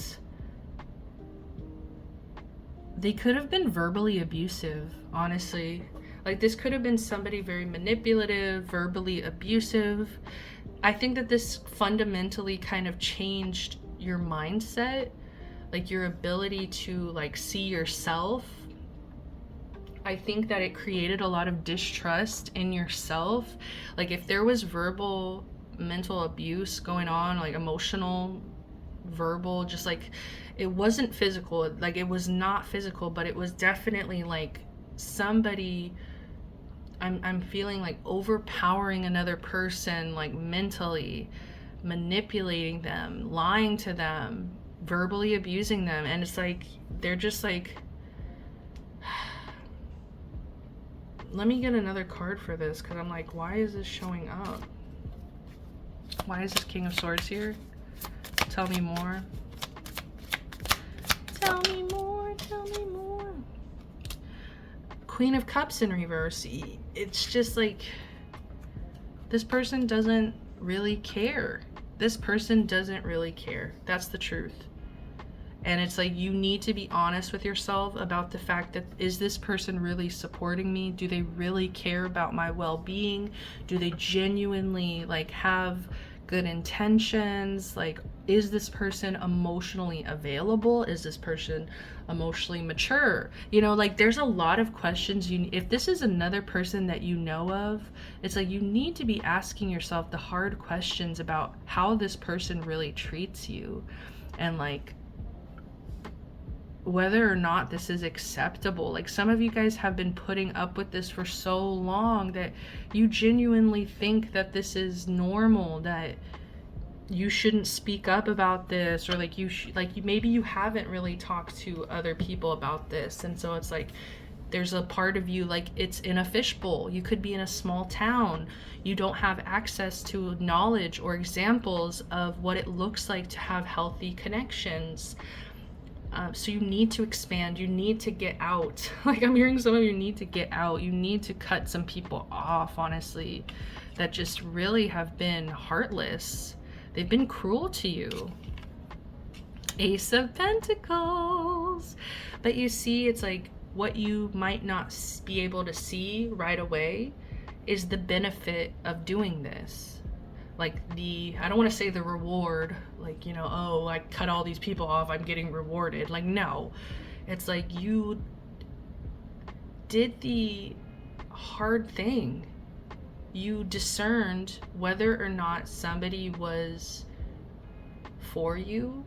they could have been verbally abusive, honestly. Like this could have been somebody very manipulative, verbally abusive. I think that this fundamentally kind of changed your mindset, like your ability to like see yourself. I think that it created a lot of distrust in yourself. Like if there was verbal mental abuse going on, like emotional, verbal, just like it wasn't physical, like it was not physical, but it was definitely like somebody, I'm feeling like overpowering another person, like mentally manipulating them, lying to them, verbally abusing them. And it's like, they're just like, let me get another card for this, because I'm like, why is this showing up? Why is this King of Swords here? Tell me more. Tell me more, tell me more. Queen of Cups in reverse. It's just like, this person doesn't really care. This person doesn't really care. That's the truth. And it's like, you need to be honest with yourself about the fact that, is this person really supporting me? Do they really care about my well-being? Do they genuinely like have good intentions? Like, is this person emotionally available? Is this person emotionally mature? You know, like, there's a lot of questions if this is another person that you know of, it's like, you need to be asking yourself the hard questions about how this person really treats you, and like, whether or not this is acceptable. Like, some of you guys have been putting up with this for so long that you genuinely think that this is normal, that you shouldn't speak up about this, or like maybe you haven't really talked to other people about this, and so it's like, there's a part of you, like, it's in a fishbowl. You could be in a small town. You don't have access to knowledge or examples of what it looks like to have healthy connections. So you need to expand. You need to get out. Like, I'm hearing some of you need to get out. You need to cut some people off, honestly, that just really have been heartless. They've been cruel to you. Ace of Pentacles. But you see, it's like, what you might not be able to see right away is the benefit of doing this. Like, I don't want to say the reward, like, you know, oh, I cut all these people off, I'm getting rewarded. Like, no. It's like, you did the hard thing. You discerned whether or not somebody was for you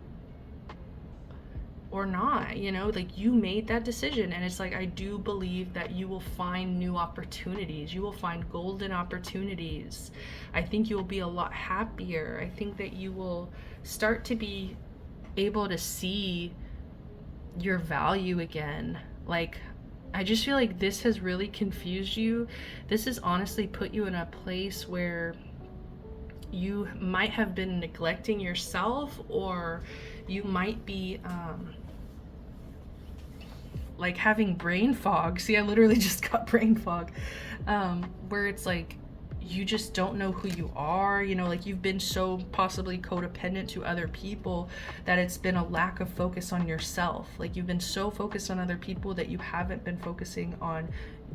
or not, you know, like, you made that decision. And it's like, I do believe that you will find new opportunities. You will find golden opportunities. I think you will be a lot happier. I think that you will start to be able to see your value again. Like, I just feel like this has really confused you. This has honestly put you in a place where you might have been neglecting yourself, or you might be like having brain fog. See, I literally just got brain fog, where it's like, you just don't know who you are, you know, like, you've been so possibly codependent to other people that it's been a lack of focus on yourself. Like, you've been so focused on other people that you haven't been focusing on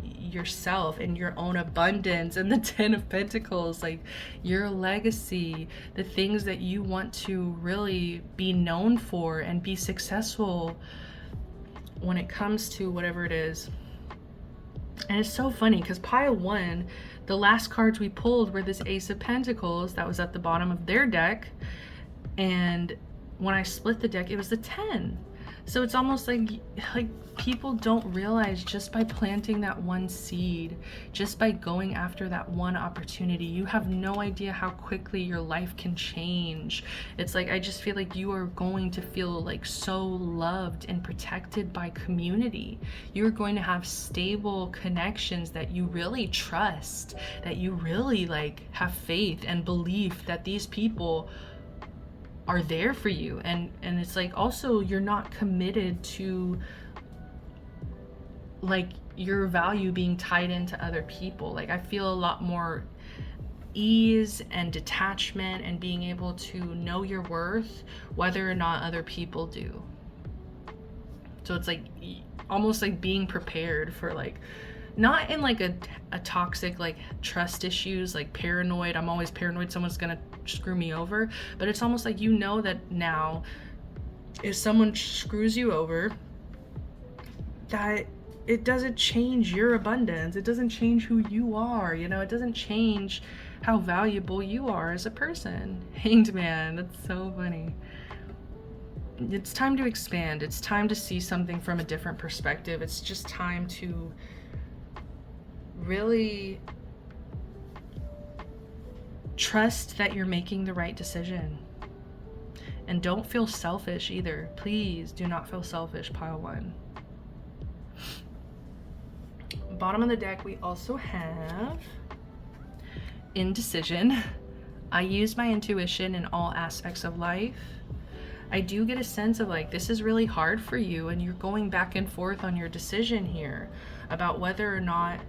yourself and your own abundance. And the 10 of Pentacles, like, your legacy, the things that you want to really be known for and be successful when it comes to whatever it is. And it's so funny because pile 1, the last cards we pulled were this Ace of Pentacles that was at the bottom of their deck, and when I split the deck, it was the 10. So it's almost like people don't realize, just by planting that one seed, just by going after that one opportunity, you have no idea how quickly your life can change. It's like, I just feel like you are going to feel like so loved and protected by community. You're going to have stable connections that you really trust, that you really like have faith and belief that these people are there for you. And it's like, also, you're not committed to like your value being tied into other people. Like, I feel a lot more ease and detachment and being able to know your worth whether or not other people do. So it's like almost like being prepared for, like, not in like a toxic like trust issues, like paranoid, I'm always paranoid someone's gonna screw me over, but it's almost like, you know, that now if someone screws you over, that it doesn't change your abundance, it doesn't change who you are, you know, it doesn't change how valuable you are as a person. Hanged Man, that's so funny. It's time to expand. It's time to see something from a different perspective. It's just time to really trust that you're making the right decision. And don't feel selfish either. Please do not feel selfish, pile 1. Bottom of the deck, we also have indecision. I use my intuition in all aspects of life. I do get a sense of like, this is really hard for you and you're going back and forth on your decision here about whether or not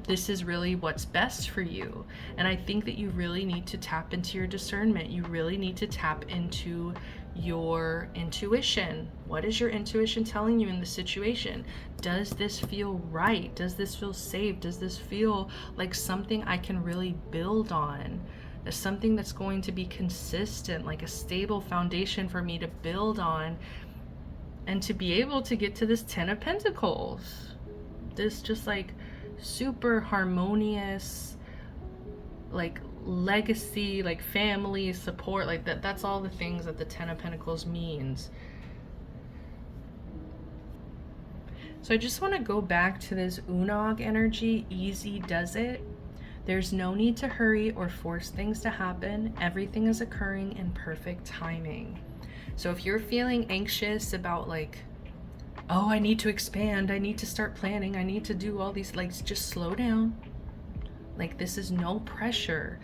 this is really what's best for you. And I think that you really need to tap into your discernment. You really need to tap into your intuition. What is your intuition telling you in the situation? Does this feel right? Does this feel safe? Does this feel like something I can really build on? There's something that's going to be consistent, like a stable foundation for me to build on and to be able to get to this 10 of Pentacles. This just like super harmonious, like legacy, like family support, like that's all the things that the 10 of Pentacles means. So I just want to go back to this Unog energy. Easy does it. There's no need to hurry or force things to happen. Everything is occurring in perfect timing. So if you're feeling anxious about like, oh, I need to expand, I need to start planning, I need to do all these, like, just slow down. Like, this is no pressure.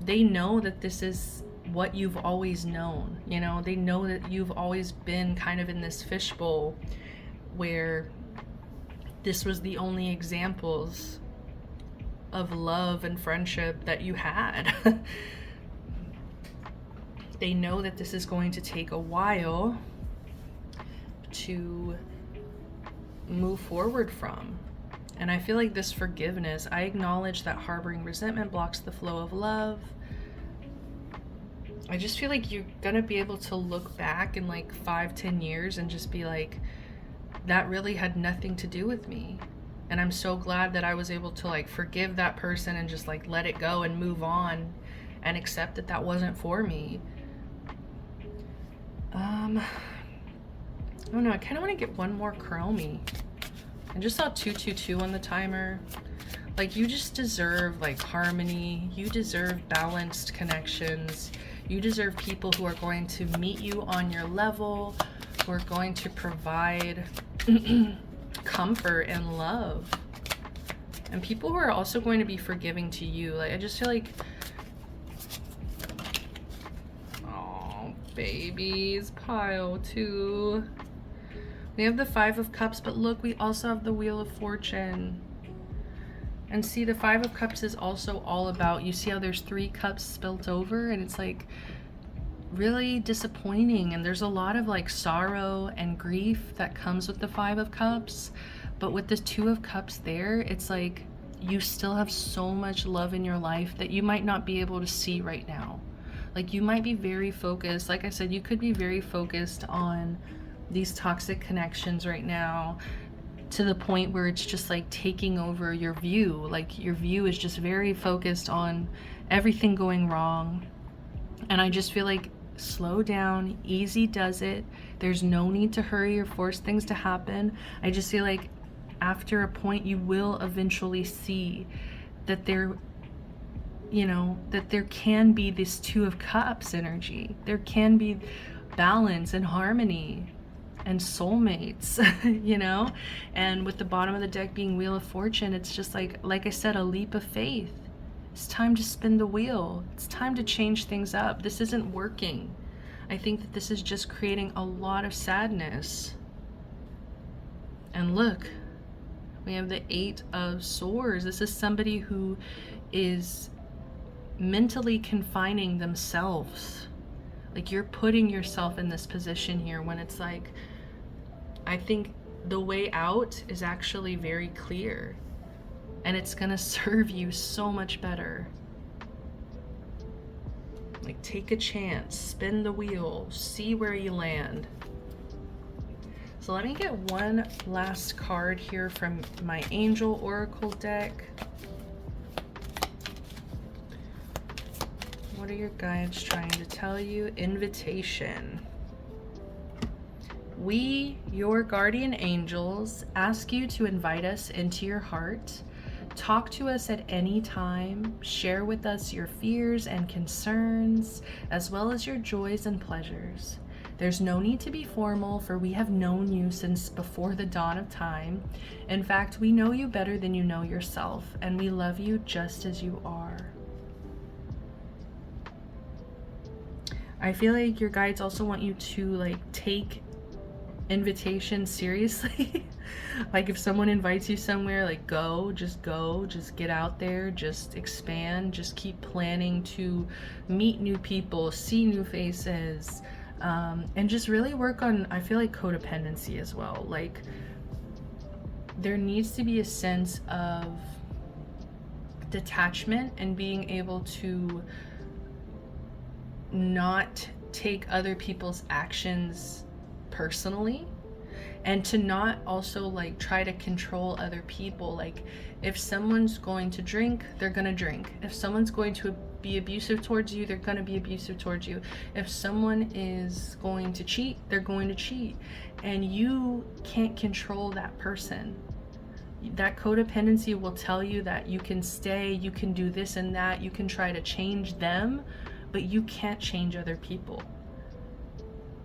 They know that this is what you've always known. You know, they know that you've always been kind of in this fishbowl where this was the only examples of love and friendship that you had. They know that this is going to take a while to move forward from. And I feel like this forgiveness, I acknowledge that harboring resentment blocks the flow of love. I just feel like you're gonna be able to look back in like 5-10 years and just be like, that really had nothing to do with me. And I'm so glad that I was able to like forgive that person and just like let it go and move on and accept that that wasn't for me. I don't know, I kind of want to get one more chromie. I just saw 222 on the timer. Like, you just deserve like harmony. You deserve balanced connections. You deserve people who are going to meet you on your level, who are going to provide comfort and love, and people who are also going to be forgiving to you. Like, I just feel like, oh babies, pile 2. We have the 5 of Cups, but look, we also have the Wheel of Fortune. And see, the 5 of Cups is also all about, you see how there's 3 cups spilt over, and it's like really disappointing, and there's a lot of like sorrow and grief that comes with the 5 of Cups. But with the 2 of Cups there, it's like you still have so much love in your life that you might not be able to see right now. Like, you might be very focused, like I said, you could be very focused on these toxic connections right now, to the point where it's just like taking over your view. Like, your view is just very focused on everything going wrong. And I just feel like, slow down. Easy does it. There's no need to hurry or force things to happen. I just feel like after a point you will eventually see that there, you know, that there can be this 2 of Cups energy. There can be balance and harmony and soulmates, you know? And with the bottom of the deck being Wheel of Fortune, it's just like I said, a leap of faith. It's time to spin the wheel. It's time to change things up. This isn't working. I think that this is just creating a lot of sadness. And look, we have the 8 of Swords. This is somebody who is mentally confining themselves. Like, you're putting yourself in this position here when it's like, I think the way out is actually very clear, and it's gonna serve you so much better. Like, take a chance, spin the wheel, see where you land. So let me get one last card here from my Angel Oracle deck. What are your guides trying to tell you? Invitation. We, your guardian angels, ask you to invite us into your heart Talk to us at any time. Share with us your fears and concerns, as well as your joys and pleasures. There's no need to be formal, for we have known you since before the dawn of time. In fact, we know you better than you know yourself, and we love you just as you are. I feel like your guides also want you to like take invitation seriously. Like if someone invites you somewhere, like go, just get out there, just expand, just keep planning to meet new people, see new faces, and just really work on, I feel like, codependency as well. Like there needs to be a sense of detachment and being able to not take other people's actions personally, and to not also like try to control other people. Like if someone's going to drink, they're gonna drink. If someone's going to be abusive towards you, they're gonna be abusive towards you. If someone is going to cheat, they're going to cheat, and you can't control that person. That codependency will tell you that you can stay, you can do this and that, you can try to change them, but you can't change other people.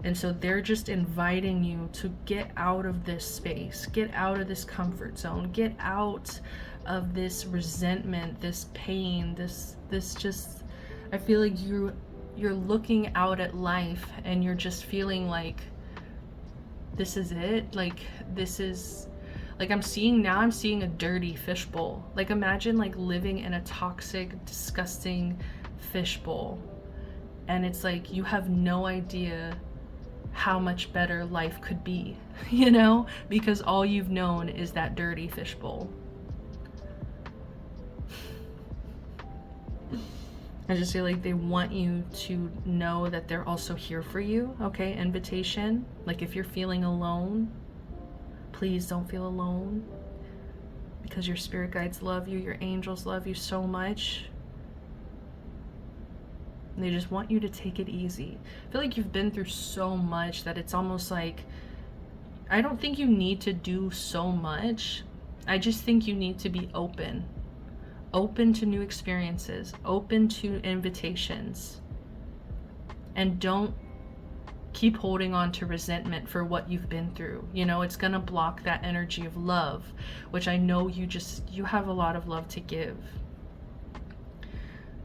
And so they're just inviting you to get out of this space, get out of this comfort zone, get out of this resentment, this pain, this just, I feel like you're looking out at life and you're just feeling like this is it. Like this is, like I'm seeing a dirty fishbowl. Like imagine like living in a toxic, disgusting fishbowl. And it's like you have no idea how much better life could be, you know, because all you've known is that dirty fishbowl. I just feel like they want you to know that they're also here for you, okay? Invitation. Like if you're feeling alone, please don't feel alone, because your spirit guides love you, your angels love you so much. They just want you to take it easy. I feel like you've been through so much that it's almost like, I don't think you need to do so much. I just think you need to be open to new experiences, open to invitations, and don't keep holding on to resentment for what you've been through. You know, it's gonna block that energy of love, which I know you have a lot of love to give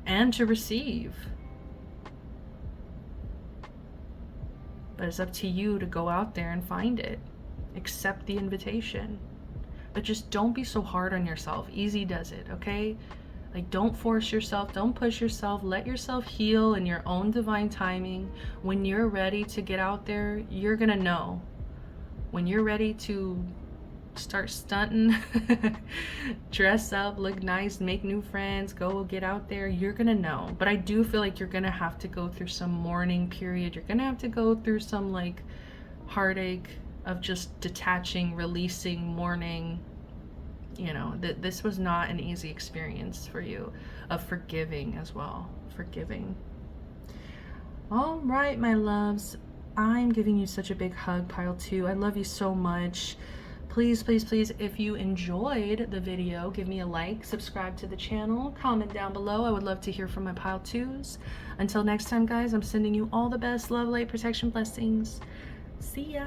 and to receive. But it's up to you to go out there and find it. Accept the invitation. But just don't be so hard on yourself. Easy does it, okay? Like don't force yourself, don't push yourself. Let yourself heal in your own divine timing. When you're ready to get out there, you're gonna know. When you're ready to start stunting, dress up, look nice, make new friends, go get out there, you're gonna know. But I do feel like you're gonna have to go through some mourning period. You're gonna have to go through some like heartache of just detaching, releasing, mourning. You know, this was not an easy experience for you, of forgiving as well. Forgiving. All right, my loves, I'm giving you such a big hug, pile 2. I love you so much. Please, please, please, if you enjoyed the video, give me a like, subscribe to the channel, comment down below. I would love to hear from my pile 2s. Until next time, guys, I'm sending you all the best love, light, protection, blessings. See ya.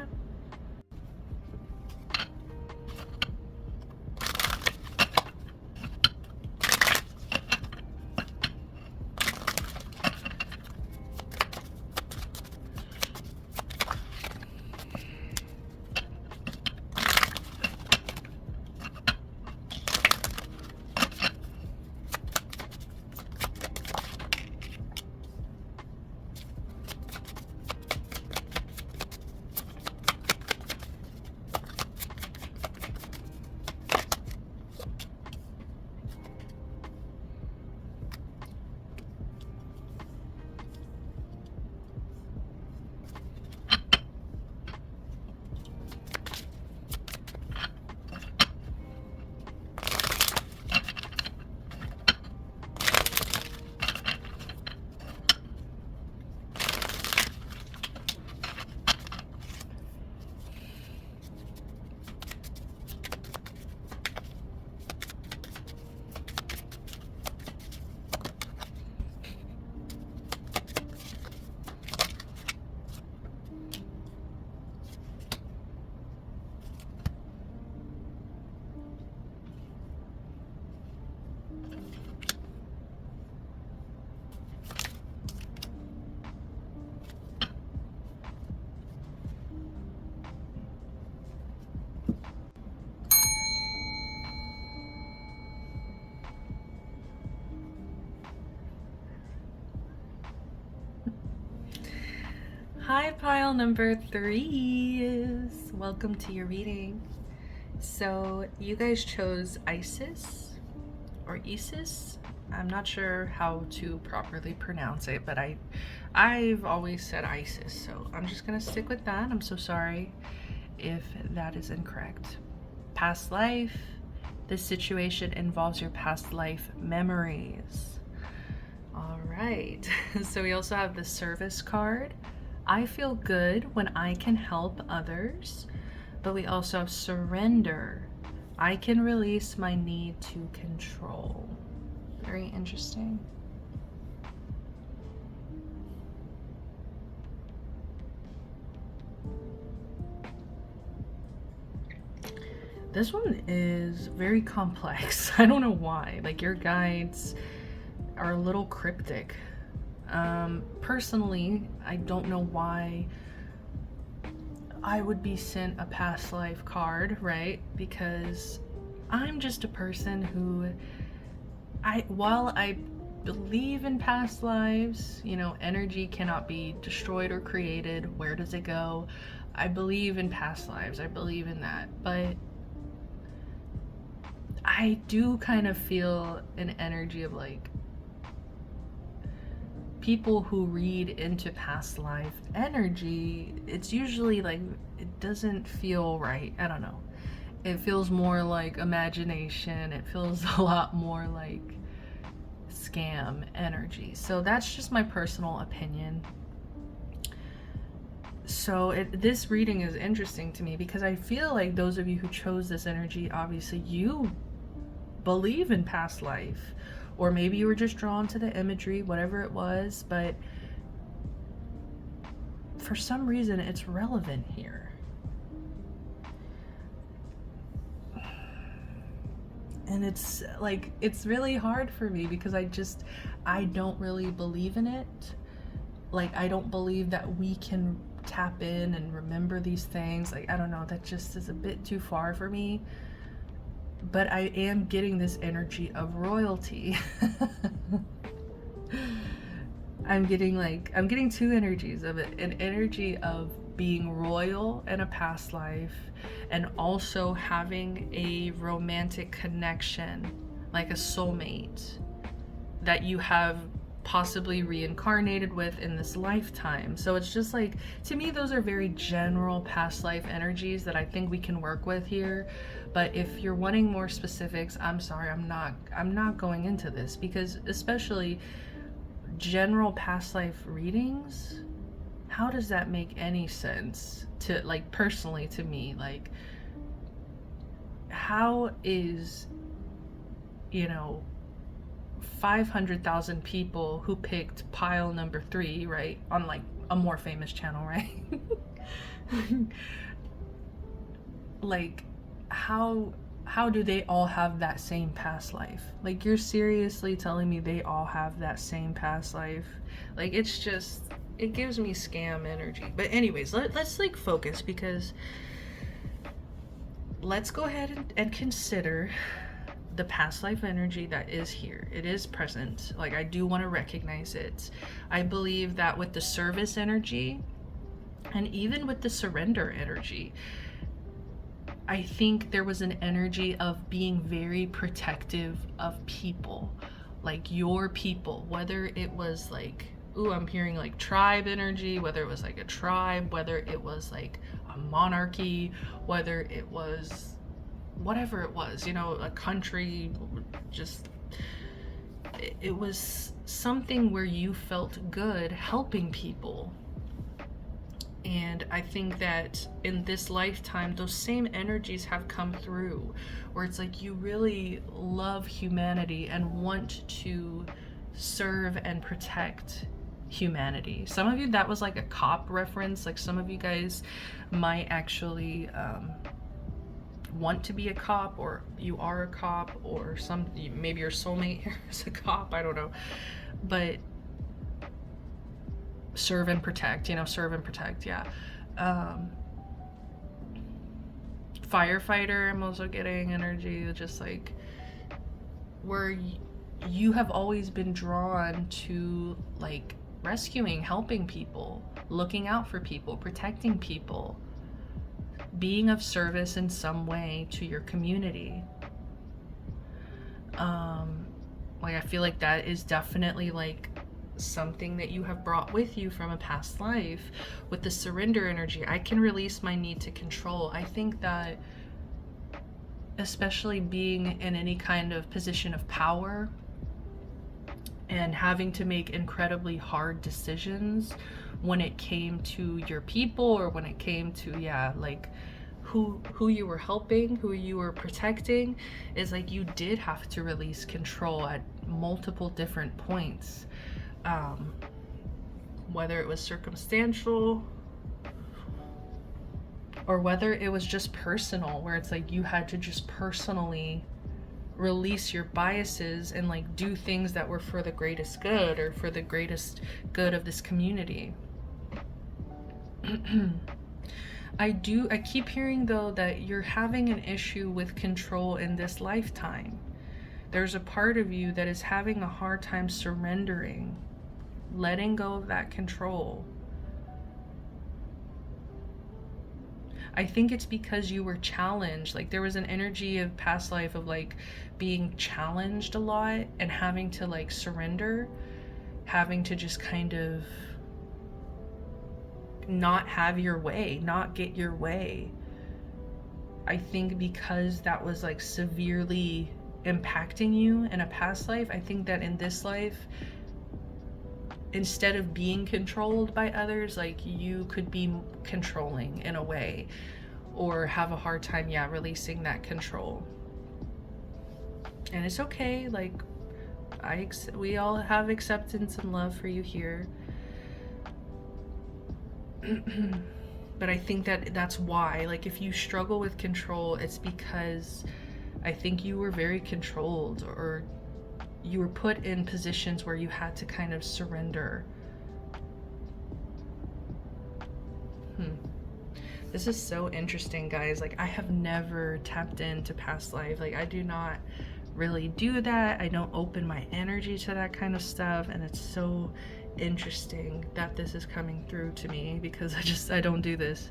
Hi, pile number 3. Welcome to your reading. So you guys chose Isis or Isis. I'm not sure how to properly pronounce it, but I've always said Isis, so I'm just gonna stick with that. I'm so sorry if that is incorrect. Past life. This situation involves your past life memories. All right. So we also have the service card. I feel good when I can help others. But we also have surrender. I can release my need to control. Very interesting. This one is very complex. I don't know why. Like, your guides are a little cryptic. Personally, I don't know why I would be sent a past life card, right? Because I'm just a person who, while I believe in past lives, you know, energy cannot be destroyed or created. Where does it go? I believe in past lives. I believe in that. But I do kind of feel an energy of like, people who read into past life energy, it's usually like, it doesn't feel right. I don't know. It feels more like imagination. It feels a lot more like scam energy. So that's just my personal opinion. So this reading is interesting to me because I feel like those of you who chose this energy, obviously you believe in past life. Or maybe you were just drawn to the imagery, whatever it was, but for some reason it's relevant here. And it's like, it's really hard for me because I don't really believe in it. Like, I don't believe that we can tap in and remember these things. Like, I don't know, that just is a bit too far for me. But I am getting this energy of royalty. I'm getting two energies of it. An energy of being royal in a past life and also having a romantic connection, like a soulmate that you have possibly reincarnated with in this lifetime. So it's just like, to me, those are very general past life energies that I think we can work with here. But if you're wanting more specifics, I'm sorry, I'm not going into this, because especially general past life readings, how does that make any sense to, like, personally to me? Like, how is, you know, 500,000 people who picked pile number 3, right, on like a more famous channel, right? Like, how do they all have that same past life? Like, you're seriously telling me they all have that same past life? Like, it's just, it gives me scam energy. But anyways, let's like focus, because let's go ahead and consider the past life energy that is here. It is present. Like, I do want to recognize it. I believe that with the service energy and even with the surrender energy, I think there was an energy of being very protective of people, like your people, whether it was like, ooh, I'm hearing like tribe energy, whether it was like a tribe, whether it was like a monarchy, whether it was whatever it was, you know, a country, just, it was something where you felt good helping people. And I think that in this lifetime, those same energies have come through, where it's like you really love humanity and want to serve and protect humanity. Some of you, that was like a cop reference. Like, some of you guys might actually want to be a cop, or you are a cop, or maybe your soulmate is a cop, I don't know. But serve and protect, you know, serve and protect, yeah. Firefighter, I'm also getting energy, just like where you have always been drawn to like rescuing, helping people, looking out for people, protecting people, being of service in some way to your community. Like, I feel like that is definitely like something that you have brought with you from a past life. With the surrender energy, I can release my need to control. I think that, especially being in any kind of position of power and having to make incredibly hard decisions when it came to your people, or when it came to, like who you were helping, who you were protecting, is like you did have to release control at multiple different points. Whether it was circumstantial or whether it was just personal, where it's like you had to just personally release your biases and like do things that were for the greatest good, or for the greatest good of this community. I keep hearing though that you're having an issue with control in this lifetime. There's a part of you that is having a hard time surrendering, letting go of that control. I think it's because you were challenged. Like, there was an energy of past life of like being challenged a lot and having to like surrender, having to just kind of not have your way, not get your way. I think because that was like severely impacting you in a past life, I think that in this life, instead of being controlled by others, like you could be controlling in a way, or have a hard time releasing that control. And it's okay. Like, we all have acceptance and love for you here. But I think that that's why, like, if you struggle with control, it's because I think you were very controlled, or you were put in positions where you had to kind of surrender. This is so interesting, guys. Like, I have never tapped into past life. Like, I do not really do that. I don't open my energy to that kind of stuff, and it's so interesting that this is coming through to me, because I don't do this.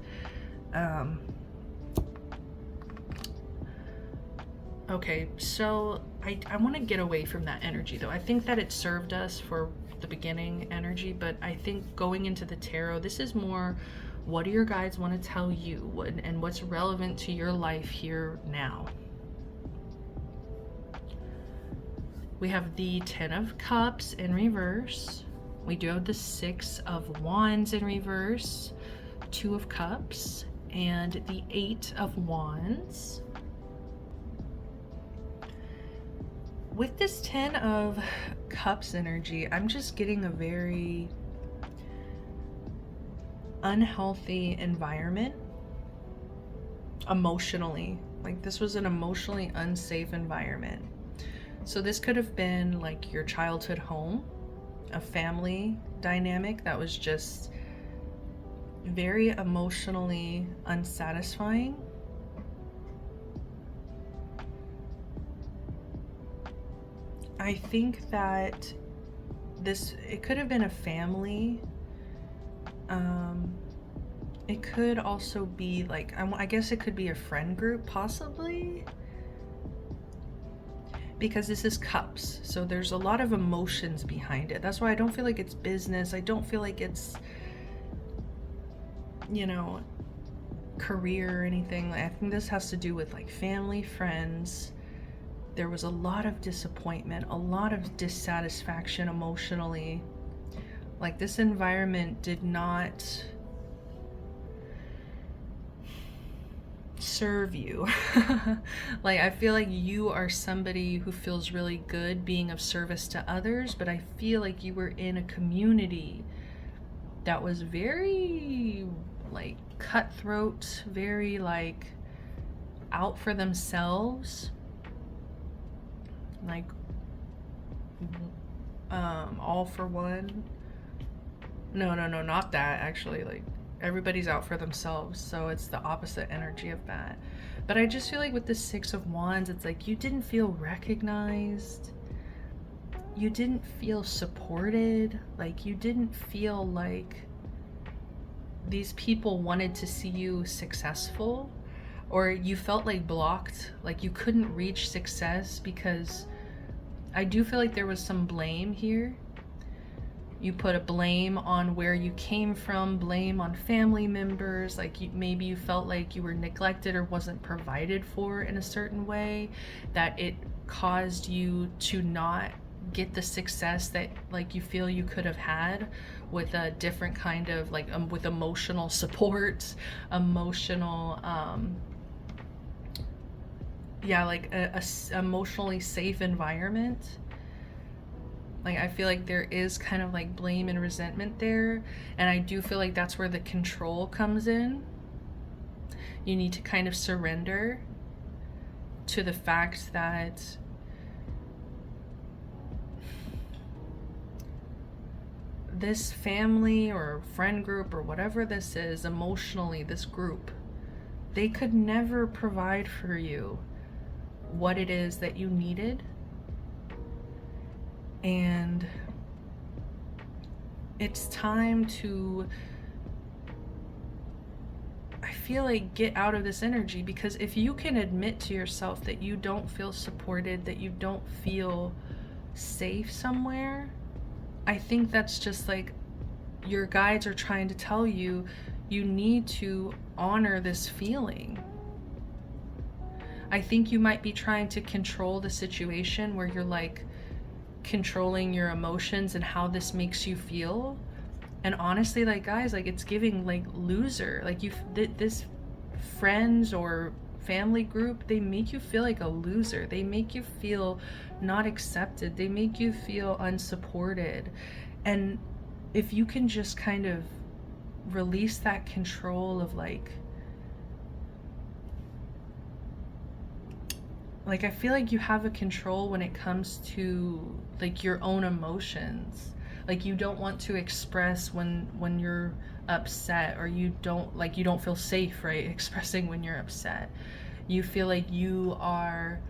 Okay, so I want to get away from that energy though. I think that it served us for the beginning energy, but I think going into the tarot, this is more, what do your guides want to tell you, and what's relevant to your life here now? We have the 10 of Cups in reverse. We do have the 6 of Wands in reverse, 2 of Cups, and the 8 of Wands. With this 10 of Cups energy, I'm just getting a very unhealthy environment emotionally. Like, this was an emotionally unsafe environment. So this could have been like your childhood home, a family dynamic that was just very emotionally unsatisfying. I think that it could have been a family. It could also be like, I guess it could be a friend group, possibly, because this is Cups, so there's a lot of emotions behind it. That's why I don't feel like it's business. I don't feel like it's, career or anything. I think this has to do with like family, friends. There was a lot of disappointment, a lot of dissatisfaction emotionally. Like, this environment did not serve you. Like, I feel like you are somebody who feels really good being of service to others, but I feel like you were in a community that was very like cutthroat, very like out for themselves, like all for one. No, not that, actually. Like, everybody's out for themselves, so it's the opposite energy of that. But I just feel like with the 6 of Wands, it's like you didn't feel recognized. you didn't feel supported. Like, you didn't feel like these people wanted to see you successful, or you felt like blocked, like you couldn't reach success, because I do feel like there was some blame here. You put a blame on where you came from, blame on family members, like maybe you felt like you were neglected or wasn't provided for in a certain way, that it caused you to not get the success that like you feel you could have had with a different kind of like with emotional support, emotional like a emotionally safe environment. Like, I feel like there is kind of like blame and resentment there. And I do feel like that's where the control comes in. You need to kind of surrender to the fact that this family or friend group or whatever this is, emotionally, this group, they could never provide for you what it is that you needed. And it's time to, I feel like, get out of this energy, because if you can admit to yourself that you don't feel supported, that you don't feel safe somewhere, I think that's just like your guides are trying to tell you, you need to honor this feeling. I think you might be trying to control the situation where you're like controlling your emotions and how this makes you feel. And honestly, like, guys, like, it's giving like loser. Like, this friends or family group, they make you feel like a loser. They make you feel not accepted. They make you feel unsupported. And if you can just kind of release that control of like I feel like you have a control when it comes to like your own emotions. Like, you don't want to express when you're upset, or you don't feel safe, right, expressing when you're upset. You feel like you are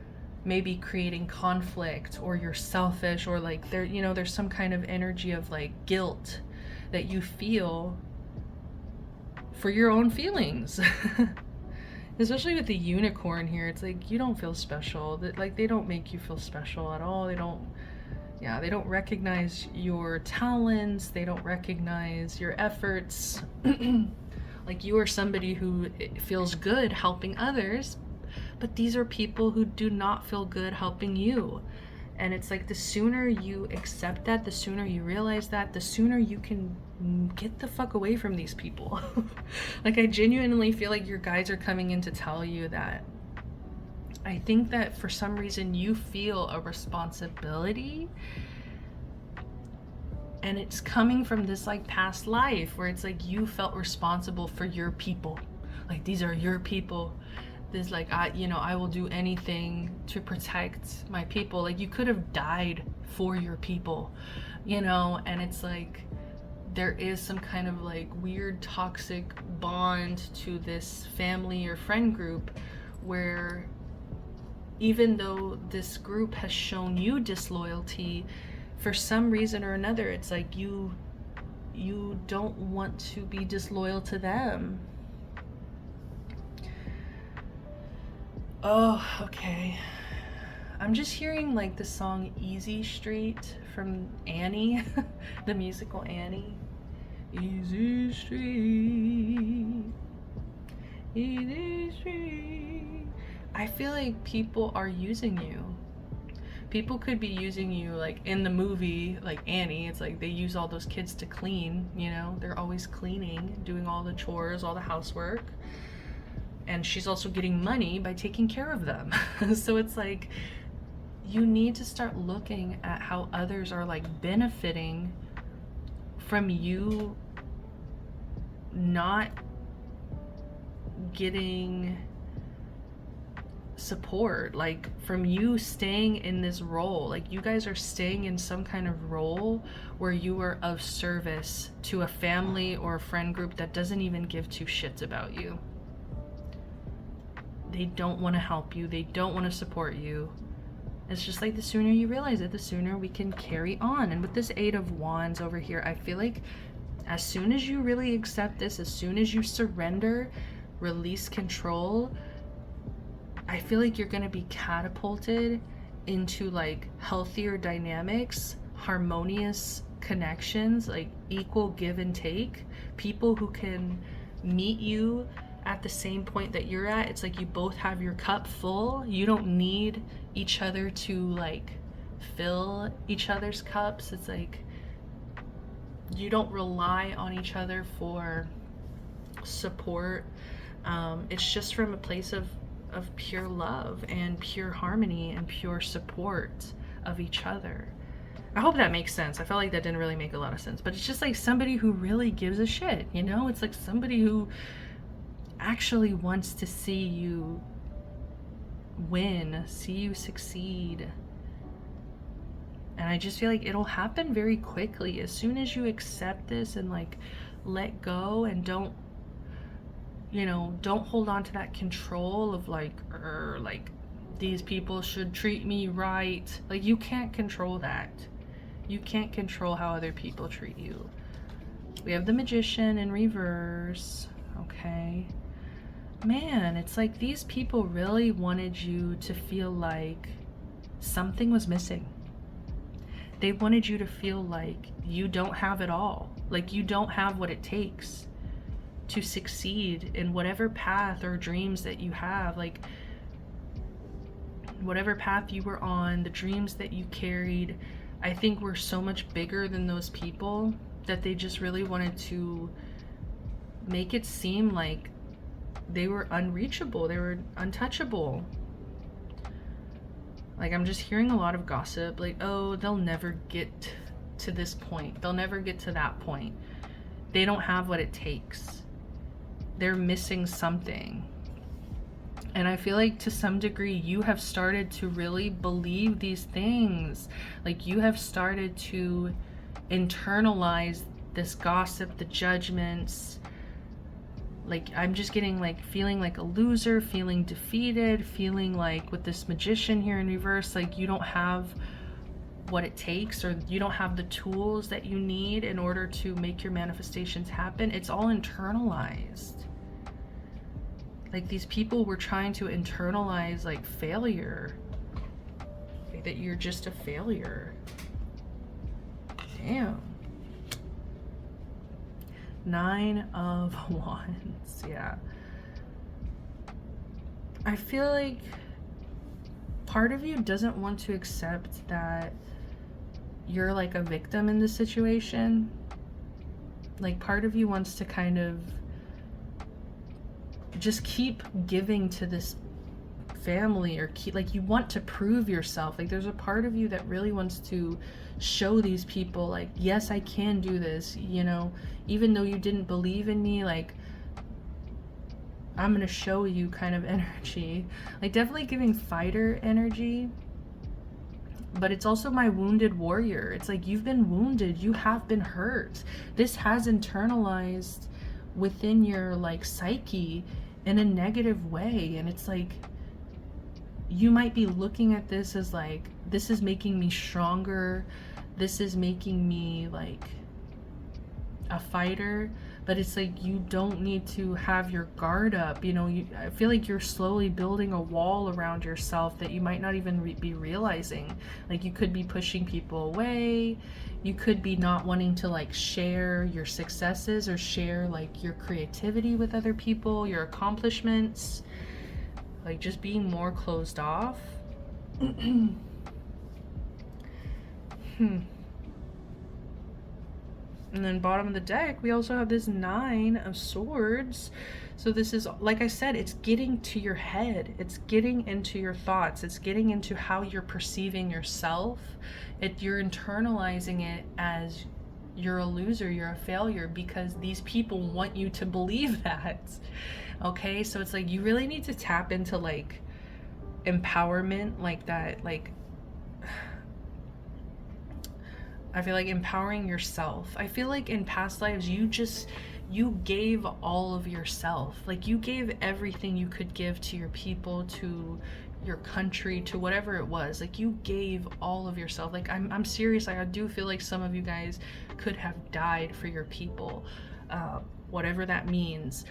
maybe creating conflict, or you're selfish, or like there's some kind of energy of like guilt that you feel for your own feelings. Especially with the unicorn here, it's like, you don't feel special. That, like, they don't make you feel special at all. They don't recognize your talents. They don't recognize your efforts. Like, you are somebody who feels good helping others, but these are people who do not feel good helping you. And it's like, the sooner you accept that, the sooner you realize that, the sooner you can get the fuck away from these people. Like, I genuinely feel like your guides are coming in to tell you that I think that for some reason you feel a responsibility, and it's coming from this like past life where it's like you felt responsible for your people. Like, these are your people. This, like, I will do anything to protect my people. Like, you could have died for your people, and it's like there is some kind of like weird toxic bond to this family or friend group, where even though this group has shown you disloyalty, for some reason or another, it's like you don't want to be disloyal to them. Oh, okay. I'm just hearing like the song Easy Street from Annie, the musical Annie. Easy Street, Easy Street. I feel like people are using you. People could be using you, like in the movie, like Annie, it's like they use all those kids to clean, they're always cleaning, doing all the chores, all the housework. And she's also getting money by taking care of them. So it's like, you need to start looking at how others are like benefiting from you not getting support, like from you staying in this role. Like, you guys are staying in some kind of role where you are of service to a family or a friend group that doesn't even give two shits about you. They don't want to help you. They don't want to support you. It's just like the sooner you realize it, the sooner we can carry on. And with this Eight of Wands over here, I feel like as soon as you really accept this, as soon as you surrender, release control, I feel like you're going to be catapulted into like healthier dynamics, harmonious connections, like equal give and take, people who can meet you at the same point that you're at. It's like you both have your cup full. You don't need each other to like fill each other's cups. It's like you don't rely on each other for support. It's just from a place of pure love and pure harmony and pure support of each other. I hope that makes sense. I felt like that didn't really make a lot of sense, but it's just like somebody who really gives a shit, you know? It's like somebody who actually wants to see you win, see you succeed. And I just feel like it'll happen very quickly as soon as you accept this and like let go and don't hold on to that control of like these people should treat me right. Like you can't control that. You can't control how other people treat you. We have the Magician in reverse. Okay. Man, it's like these people really wanted you to feel like something was missing. They wanted you to feel like you don't have it all. Like you don't have what it takes to succeed in whatever path or dreams that you have. Like whatever path you were on, the dreams that you carried, I think were so much bigger than those people that they just really wanted to make it seem like they were unreachable, they were untouchable. Like I'm just hearing a lot of gossip, like, oh, they'll never get to this point, they'll never get to that point, they don't have what it takes, they're missing something. And I feel like to some degree you have started to really believe these things. Like you have started to internalize this gossip, the judgments. Like I'm just getting like feeling like a loser, feeling defeated, feeling like with this Magician here in reverse, like you don't have what it takes, or you don't have the tools that you need in order to make your manifestations happen. It's all internalized. Like these people were trying to internalize like failure, like that you're just a failure. Damn. 9 of Wands. Yeah. I feel like part of you doesn't want to accept that you're like a victim in this situation. Like part of you wants to kind of just keep giving to this family, or keep, like you want to prove yourself. Like there's a part of you that really wants to show these people like, yes, I can do this, you know, even though you didn't believe in me, like I'm gonna show you kind of energy. Like definitely giving fighter energy, but it's also my wounded warrior. It's like you've been wounded, you have been hurt, this has internalized within your like psyche in a negative way. And it's like you might be looking at this as like, this is making me stronger, this is making me like a fighter, but it's like you don't need to have your guard up, you know. I feel like you're slowly building a wall around yourself that you might not even be realizing. Like you could be pushing people away, you could be not wanting to like share your successes or share like your creativity with other people, your accomplishments, like just being more closed off. And then bottom of the deck, we also have this 9 of Swords. So this is, like I said, it's getting to your head. It's getting into your thoughts. It's getting into how you're perceiving yourself. You're internalizing it as you're a loser, you're a failure, because these people want you to believe that. Okay, so it's like you really need to tap into like empowerment, like that, like I feel like empowering yourself. I feel like in past lives you gave all of yourself. Like you gave everything you could give to your people, to your country, to whatever it was. Like, you gave all of yourself. Like, I'm serious. Like, I do feel like some of you guys could have died for your people, whatever that means.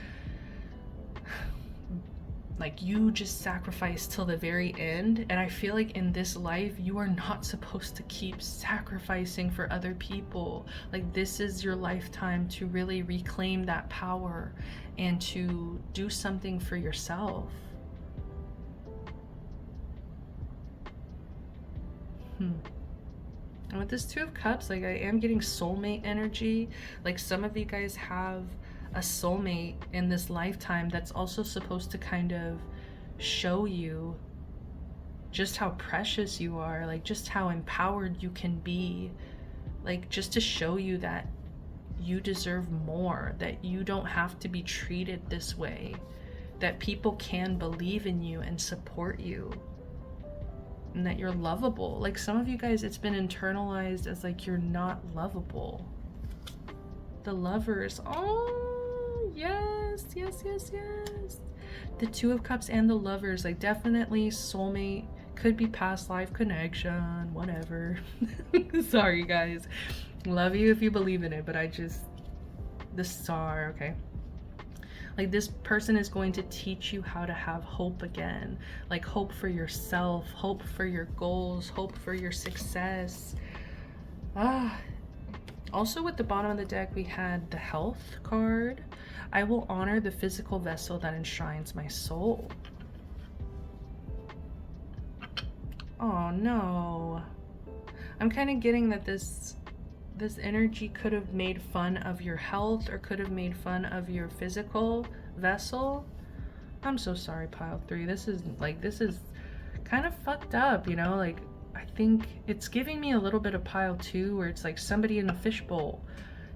Like, you just sacrificed till the very end. And I feel like in this life, you are not supposed to keep sacrificing for other people. Like, this is your lifetime to really reclaim that power and to do something for yourself. And with this Two of Cups, like, I am getting soulmate energy. Like, some of you guys have a soulmate in this lifetime that's also supposed to kind of show you just how precious you are, like just how empowered you can be, like just to show you that you deserve more, that you don't have to be treated this way, that people can believe in you and support you, and that you're lovable. Like, some of you guys, it's been internalized as like you're not lovable. The Lovers. Oh, yes, yes, yes, yes. The Two of Cups and the Lovers, like, definitely soulmate, could be past life connection, whatever. Sorry, guys. Love you if you believe in it, but the Star, okay. Like, this person is going to teach you how to have hope again. Like, hope for yourself, hope for your goals, hope for your success. Also, with the bottom of the deck, we had the Health card. I will honor the physical vessel that enshrines my soul. Oh no. I'm kind of getting that this energy could have made fun of your health or could have made fun of your physical vessel. I'm so sorry, pile 3. This is kind of fucked up, you know? Like, I think it's giving me a little bit of pile 2 where it's like somebody in a fishbowl,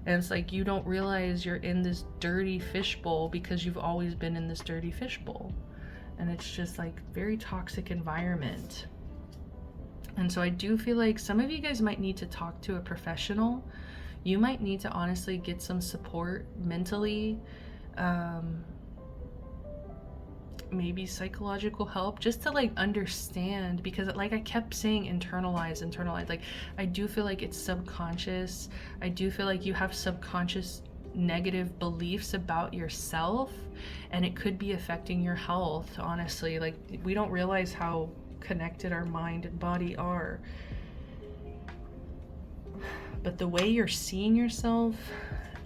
and it's like you don't realize you're in this dirty fishbowl because you've always been in this dirty fishbowl, and it's just like very toxic environment. And so I do feel like some of you guys might need to talk to a professional. You might need to honestly get some support mentally, maybe psychological help, just to like understand, because like I kept saying, internalize. Like, I do feel like it's subconscious. I do feel like you have subconscious negative beliefs about yourself, and it could be affecting your health, honestly. Like, we don't realize how connected our mind and body are. But the way you're seeing yourself,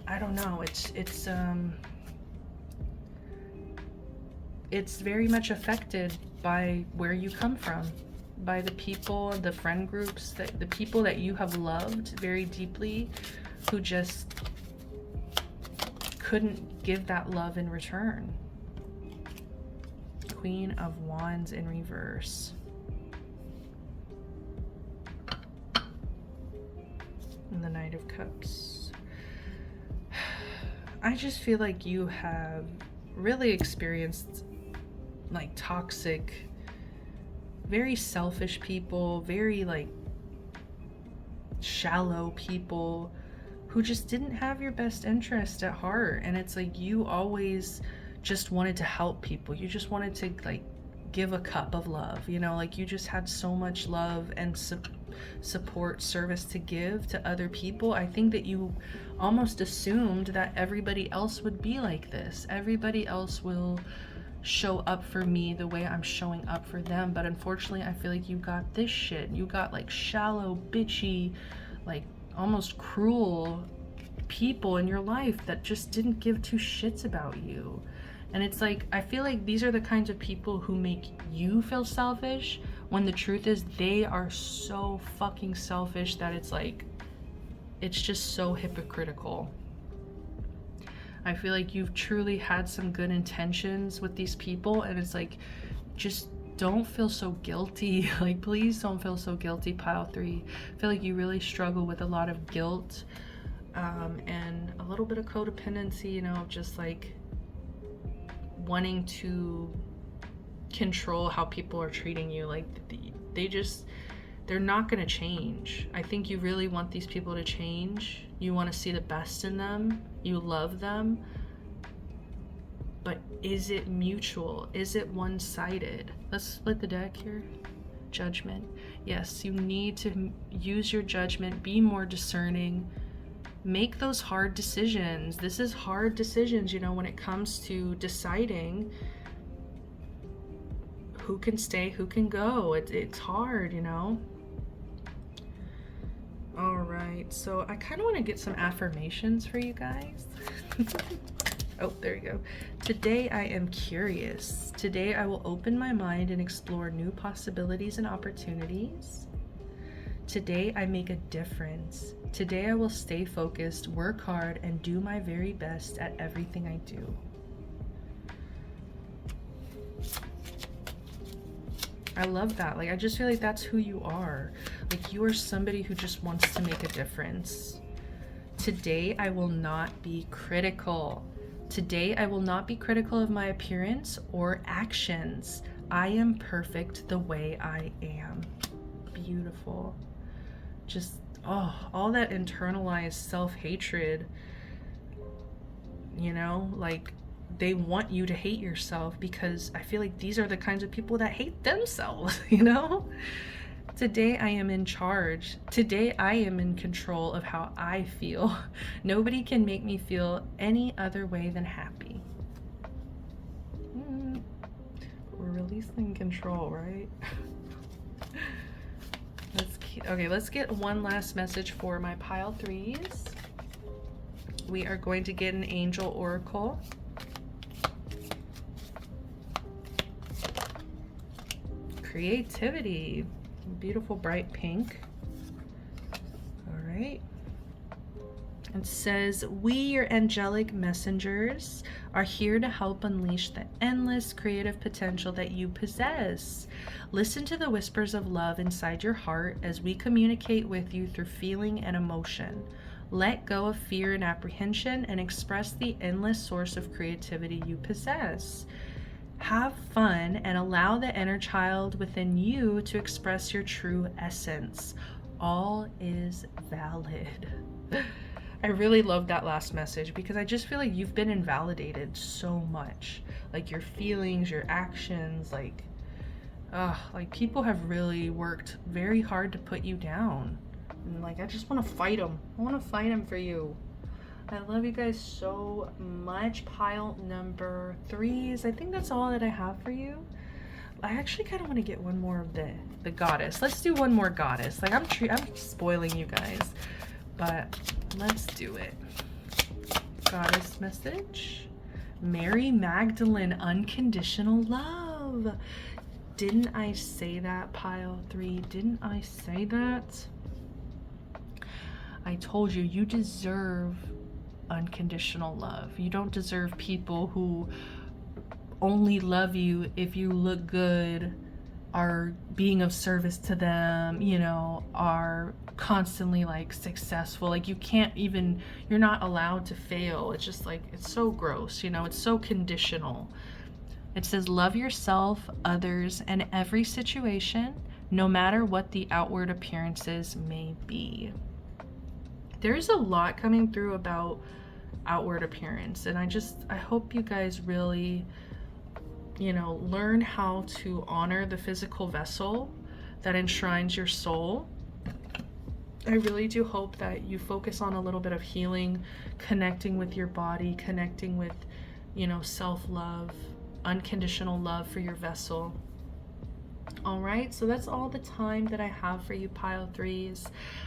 I don't know, it's very much affected by where you come from, by the people, the friend groups, the people that you have loved very deeply, who just couldn't give that love in return. Queen of Wands in reverse. And the Knight of Cups. I just feel like you have really experienced like toxic, very selfish people, very like shallow people who just didn't have your best interest at heart. And it's like you always just wanted to help people. You just wanted to like give a cup of love, you know, like you just had so much love and support, service to give to other people. I think that you almost assumed that everybody else would be like this. Everybody else will show up for me the way I'm showing up for them. But unfortunately, I feel like you got this shit. You got like shallow, bitchy, like almost cruel people in your life that just didn't give two shits about you. And it's like, I feel like these are the kinds of people who make you feel selfish, when the truth is they are so fucking selfish that it's like, it's just so hypocritical. I feel like you've truly had some good intentions with these people, and it's like, just don't feel so guilty. Like, please don't feel so guilty, pile 3. I feel like you really struggle with a lot of guilt, and a little bit of codependency, you know, just like wanting to control how people are treating you. Like, they're not gonna change. I think you really want these people to change. You want to see the best in them. You love them. But Is it mutual? Is it one-sided? Let's split the deck here. Judgment. Yes, you need to use your judgment, be more discerning, make those hard decisions. This is hard decisions, you know, when it comes to deciding who can stay, who can go. It's hard, you know. All right, so I kind of want to get some affirmations for you guys. Oh, there you go. Today I am curious. Today I will open my mind and explore new possibilities and opportunities. Today I make a difference. Today I will stay focused, work hard, and do my very best at everything I do. I love that. Like, I just feel like that's who you are. Like, you are somebody who just wants to make a difference. Today I will not be critical. Today I will not be critical of my appearance or actions. I am perfect the way I am. Beautiful. Just, oh, all that internalized self-hatred, you know, like, they want you to hate yourself, because I feel like these are the kinds of people that hate themselves, you know? Today I am in charge. Today I am in control of how I feel. Nobody can make me feel any other way than happy. We're releasing control, right? Let's get one last message for my pile threes. We are going to get an angel oracle. Creativity. Beautiful bright pink. All right. It says, we, your angelic messengers, are here to help unleash the endless creative potential that you possess. Listen to the whispers of love inside your heart as we communicate with you through feeling and emotion. Let go of fear and apprehension and express the endless source of creativity you possess. Have fun and allow the inner child within you to express your true essence. All is valid. I really love that last message, because I just feel like you've been invalidated so much. Like, your feelings, your actions, like people have really worked very hard to put you down. And like, I just want to fight them. I want to fight them for you. I love you guys so much. Pile number threes. I think that's all that I have for you. I actually kind of want to get one more of the goddess. Let's do one more goddess. Like, I'm spoiling you guys, but let's do it. Goddess message. Mary Magdalene, unconditional love. Didn't I say that, pile three? Didn't I say that? I told you, you deserve unconditional love. You don't deserve people who only love you if you look good, are being of service to them, you know, are constantly like successful. Like, you can't even, you're not allowed to fail. It's just like, it's so gross, you know, it's so conditional. It says, love yourself, others, and every situation, no matter what the outward appearances may be. There's a lot coming through about outward appearance, and I hope you guys really, you know, learn how to honor the physical vessel that enshrines your soul. I really do hope that you focus on a little bit of healing, connecting with your body, connecting with, you know, self-love, unconditional love for your vessel. All right, so that's all the time that I have for you, pile threes.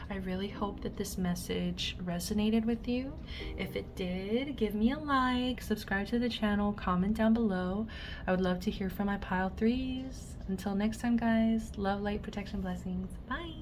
I really hope that this message resonated with you. If it did, give me a like, subscribe to the channel, comment down below. I would love to hear from my pile threes. Until next time, guys, love, light, protection, blessings. Bye.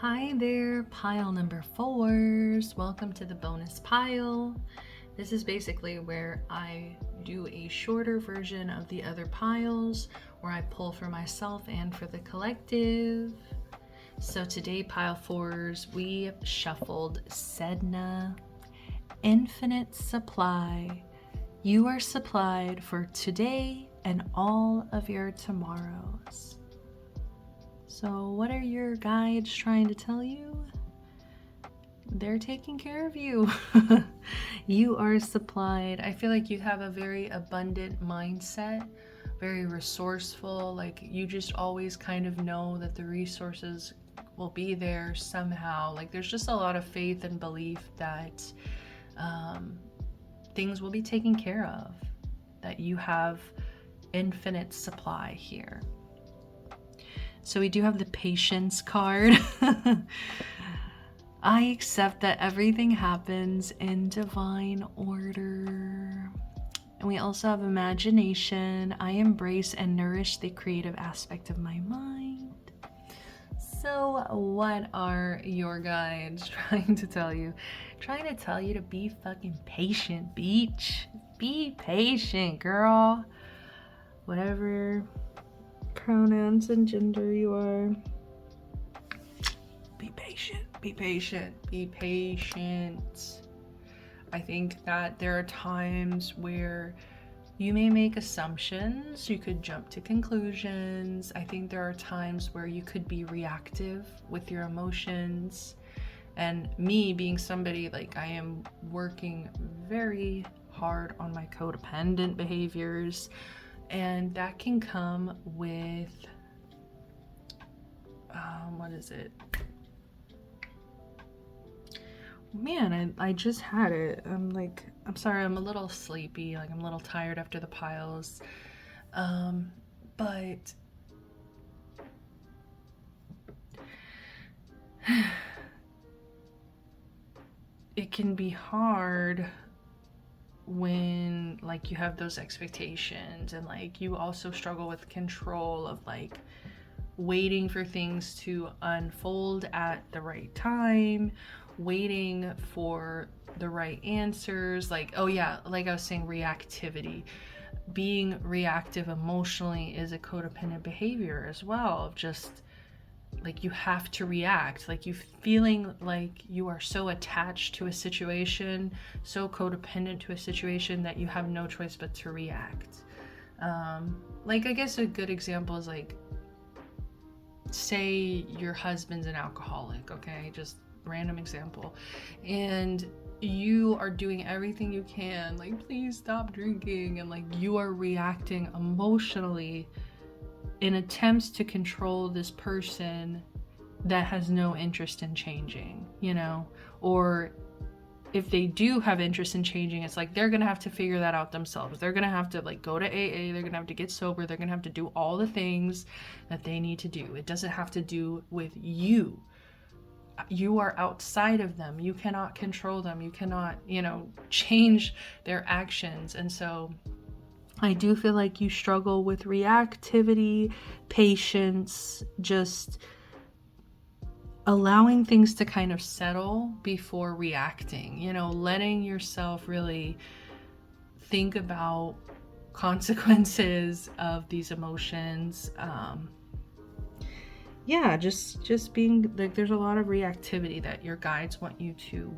Hi there, pile number 4s. Welcome to the bonus pile. This is basically where I do a shorter version of the other piles, where I pull for myself and for the collective. So today, pile 4s, we shuffled Sedna, Infinite Supply. You are supplied for today and all of your tomorrows. So what are your guides trying to tell you? They're taking care of you. You are supplied. I feel like you have a very abundant mindset, very resourceful. Like you just always kind of know that the resources will be there somehow. Like there's just a lot of faith and belief that things will be taken care of, that you have infinite supply here. So we do have the patience card. I accept that everything happens in divine order. And we also have imagination. I embrace and nourish the creative aspect of my mind. So what are your guides trying to tell you? Trying to tell you to be fucking patient, beach. Be patient, girl. Whatever pronouns and gender you are. Be patient, be patient, be patient. I think that there are times where you may make assumptions, you could jump to conclusions. I think there are times where you could be reactive with your emotions. And me being somebody, like, I am working very hard on my codependent behaviors, and that can come with what is it? Man, I just had it. I'm sorry, I'm a little sleepy, like I'm a little tired after the piles. But it can be hard when like you have those expectations, and like you also struggle with control of like waiting for things to unfold at the right time, waiting for the right answers. Like, oh yeah, like I was saying, reactivity. Being reactive emotionally is a codependent behavior as well, of just like you have to react, like you feeling like you are so attached to a situation, so codependent to a situation, that you have no choice but to react. Like I guess a good example is like, say your husband's an alcoholic, okay, just random example, and you are doing everything you can, like, please stop drinking, and like you are reacting emotionally in attempts to control this person that has no interest in changing, you know, or if they do have interest in changing, it's like they're gonna have to figure that out themselves. They're gonna have to like go to AA, they're gonna have to get sober, they're gonna have to do all the things that they need to do. It doesn't have to do with you. You are outside of them. You cannot control them. You cannot, you know, change their actions. And so I do feel like you struggle with reactivity, patience, just allowing things to kind of settle before reacting, you know, letting yourself really think about consequences of these emotions. Yeah, just being like, there's a lot of reactivity that your guides want you to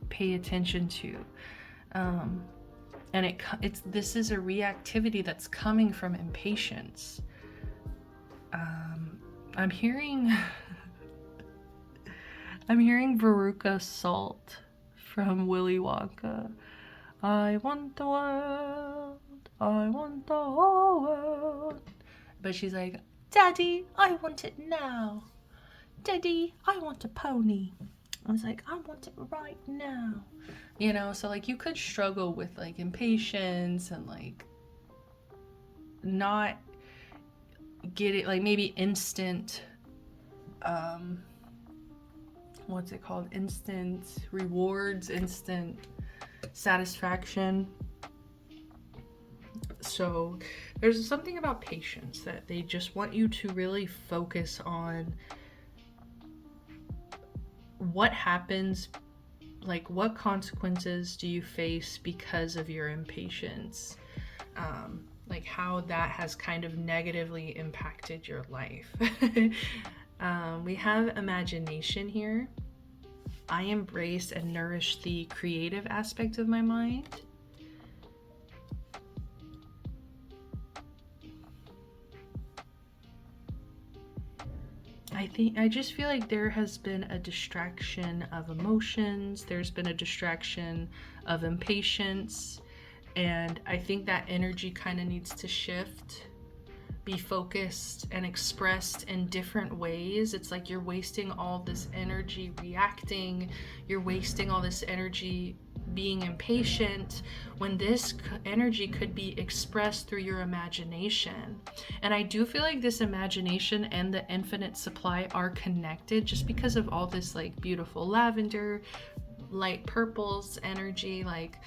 pay attention to. And this is a reactivity that's coming from impatience. I'm hearing Veruca Salt from Willy Wonka. I want the world, I want the whole world. But she's like, Daddy, I want it now. Daddy, I want a pony. I was like, I want it right now. You know, so like you could struggle with like impatience and like not get it, like maybe instant, what's it called? Instant rewards, instant satisfaction. So there's something about patience that they just want you to really focus on what happens, like what consequences do you face because of your impatience? Like how that has kind of negatively impacted your life. We have imagination here. I embrace and nourish the creative aspect of my mind. I just feel like there has been a distraction of emotions. There's been a distraction of impatience. And I think that energy kind of needs to shift, be focused and expressed in different ways. It's like you're wasting all this energy reacting. You're wasting all this energy being impatient when this energy could be expressed through your imagination. And I do feel like this imagination and the infinite supply are connected just because of all this like beautiful lavender, light purples energy. Like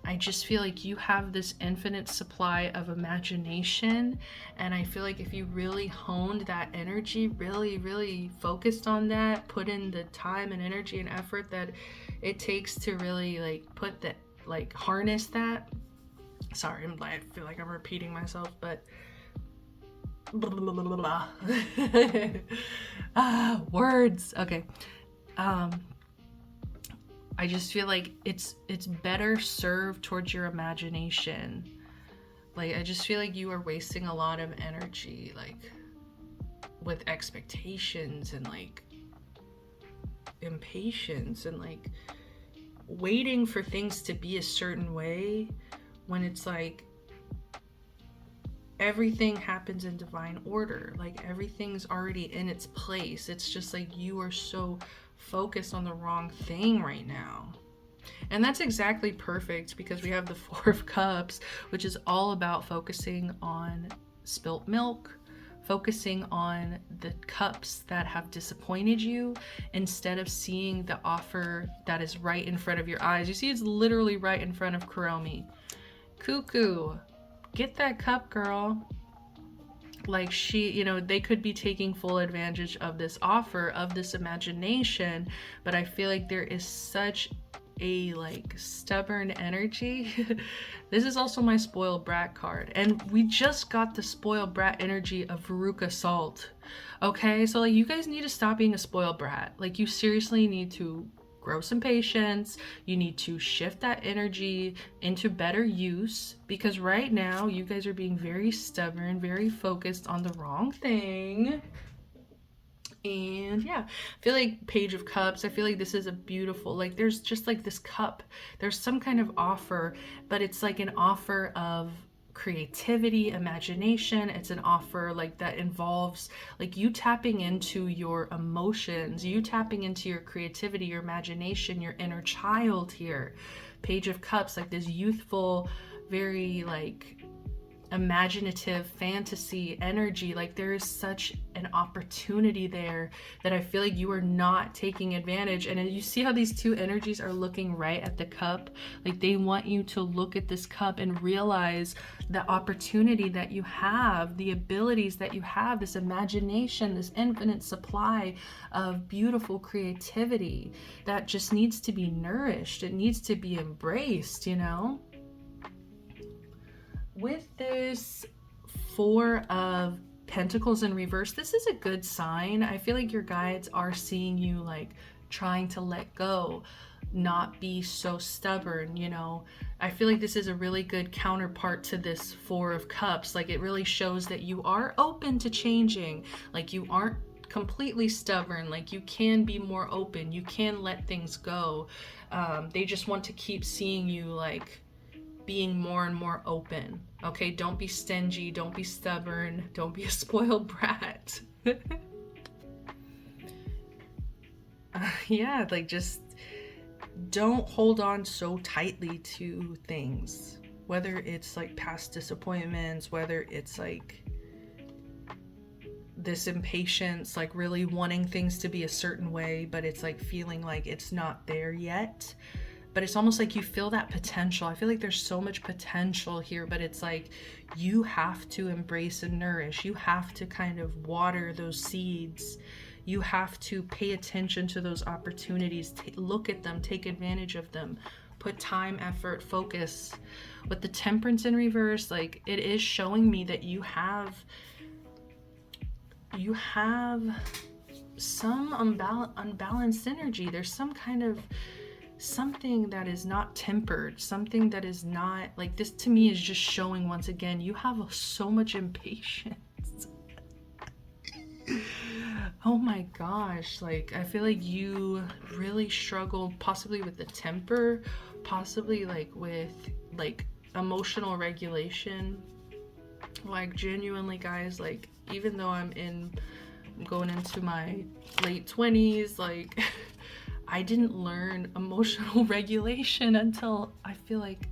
I just feel like you have this infinite supply of imagination, and I feel like if you really honed that energy, really focused on that, put in the time and energy and effort that it takes to really like put that, like harness that. Sorry, I feel like I'm repeating myself, but words. Okay. I just feel like it's better served towards your imagination. Like I just feel like you are wasting a lot of energy like with expectations and like impatience and like waiting for things to be a certain way when it's like everything happens in divine order. Like everything's already in its place. It's just like you are so focused on the wrong thing right now. And that's exactly perfect because we have the Four of Cups, which is all about focusing on spilt milk, focusing on the cups that have disappointed you instead of seeing the offer that is right in front of your eyes. You see, it's literally right in front of Kuromi. Cuckoo, get that cup, girl. Like she, you know, they could be taking full advantage of this offer, of this imagination, but I feel like there is such a like stubborn energy. This is also my spoiled brat card, and we just got the spoiled brat energy of Veruca Salt. Okay, so like you guys need to stop being a spoiled brat. Like you seriously need to grow some patience. You need to shift that energy into better use, because right now you guys are being very stubborn, very focused on the wrong thing. And yeah, I feel like Page of Cups, I feel like this is a beautiful, like there's just like this cup, there's some kind of offer, but it's like an offer of creativity, imagination. It's an offer like that involves like you tapping into your emotions, you tapping into your creativity, your imagination, your inner child here. Page of Cups, like this youthful, very like imaginative fantasy energy. Like there is such an opportunity there that I feel like you are not taking advantage. And you see how these two energies are looking right at the cup. Like they want you to look at this cup and realize the opportunity that you have, the abilities that you have, this imagination, this infinite supply of beautiful creativity that just needs to be nourished. It needs to be embraced, you know? With this Four of Pentacles in reverse, this is a good sign. I feel like your guides are seeing you like trying to let go, not be so stubborn, you know. I feel like this is a really good counterpart to this Four of Cups. Like it really shows that you are open to changing, like you aren't completely stubborn, like you can be more open, you can let things go. They just want to keep seeing you like being more and more open. Okay, don't be stingy, don't be stubborn, don't be a spoiled brat. Yeah, like just don't hold on so tightly to things, whether it's like past disappointments, whether it's like this impatience, like really wanting things to be a certain way, but it's like feeling like it's not there yet. But it's almost like you feel that potential. I feel like there's so much potential here, but it's like you have to embrace and nourish. You have to kind of water those seeds. you have to pay attention to those opportunities, look at them, take advantage of them, put time, effort, focus. With the Temperance in reverse, like, it is showing me that you have some unbalanced energy. There's some kind of something that is not tempered, something that is not, like, this to me is just showing once again you have so much impatience. Oh my gosh, like, I feel like you really struggle possibly with the temper, possibly like with like emotional regulation. Like, genuinely guys, like, even though I'm going into my late 20s, like I didn't learn emotional regulation until I feel like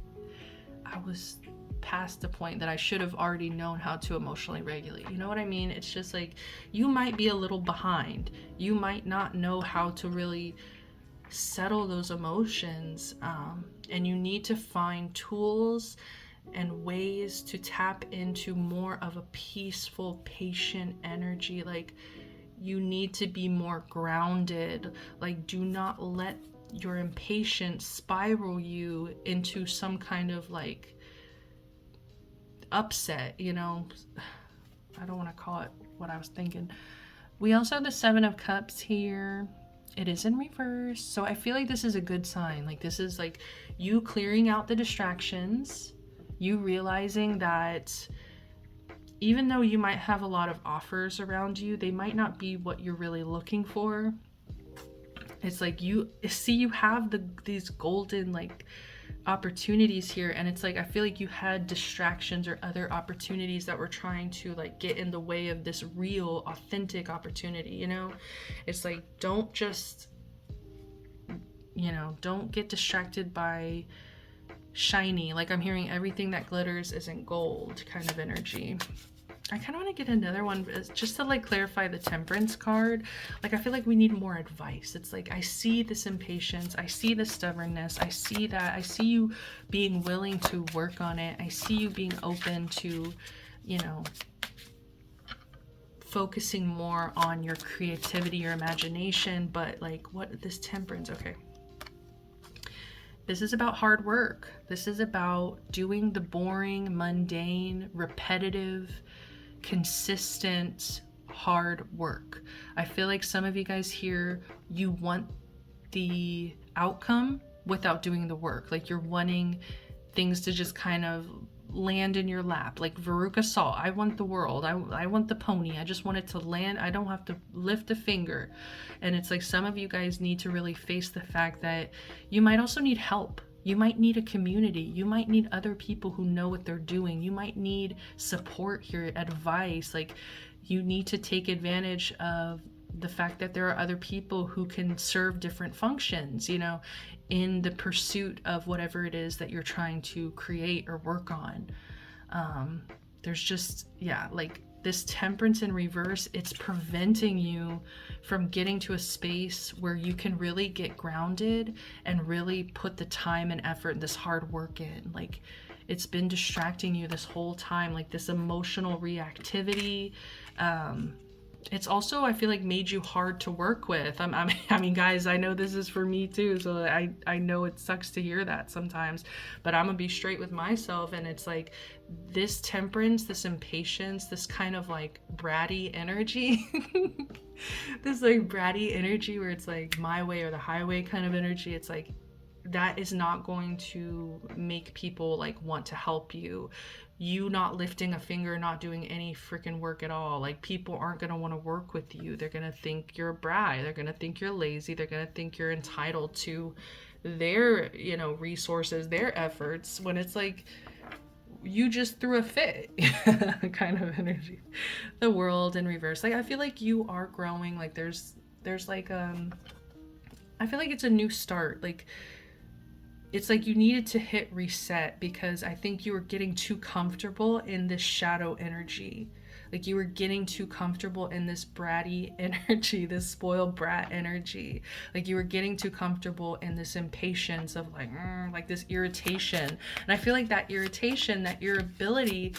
I was past the point that I should have already known how to emotionally regulate. You know what I mean? It's just like, you might be a little behind. You might not know how to really settle those emotions, and you need to find tools and ways to tap into more of a peaceful, patient energy. Like, you need to be more grounded. Like, do not let your impatience spiral you into some kind of like upset, you know. I don't want to call it what I was thinking. We also have the Seven of Cups here. It is in reverse, so I feel like this is a good sign. Like, this is like you clearing out the distractions, you realizing that even though you might have a lot of offers around you, they might not be what you're really looking for. It's like you see you have these golden like opportunities here, and it's like I feel like you had distractions or other opportunities that were trying to like get in the way of this real authentic opportunity, you know. It's like, don't just, you know, don't get distracted by shiny, like I'm hearing everything that glitters isn't gold kind of energy. I kind of want to get another one just to like clarify the Temperance card. Like, I feel like we need more advice. It's like, I see this impatience, I see the stubbornness, I see that, I see you being willing to work on it, I see you being open to, you know, focusing more on your creativity, your imagination. But like, what this Temperance, okay, this is about hard work. This is about doing the boring, mundane, repetitive, consistent, hard work. I feel like some of you guys here, you want the outcome without doing the work. Like, you're wanting things to just kind of land in your lap. Like Veruca Salt, I want the world. I want the pony. I just want it to land. I don't have to lift a finger. And it's like, some of you guys need to really face the fact that you might also need help. You might need a community. You might need other people who know what they're doing. You might need support here, advice. Like, you need to take advantage of the fact that there are other people who can serve different functions, you know, in the pursuit of whatever it is that you're trying to create or work on. There's just, yeah, like this Temperance in reverse, it's preventing you from getting to a space where you can really get grounded and really put the time and effort and this hard work in. Like, it's been distracting you this whole time, like this emotional reactivity. It's also, I feel like, made you hard to work with. I mean, guys, I know this is for me too, so I know it sucks to hear that sometimes, but I'm gonna be straight with myself. And it's like this Temperance, this impatience, this kind of like bratty energy, this like bratty energy where it's like my way or the highway kind of energy. It's like, that is not going to make people like want to help you. You not lifting a finger, not doing any freaking work at all. Like, people aren't going to want to work with you. They're going to think you're a brat. They're going to think you're lazy. They're going to think you're entitled to their, you know, resources, their efforts, when it's like, you just threw a fit kind of energy. The World in reverse. Like, I feel like you are growing. Like, there's like, I feel like it's a new start. Like, it's like you needed to hit reset because I think you were getting too comfortable in this shadow energy. Like, you were getting too comfortable in this bratty energy, this spoiled brat energy. Like, you were getting too comfortable in this impatience of like this irritation. And I feel like that irritation, that irritability,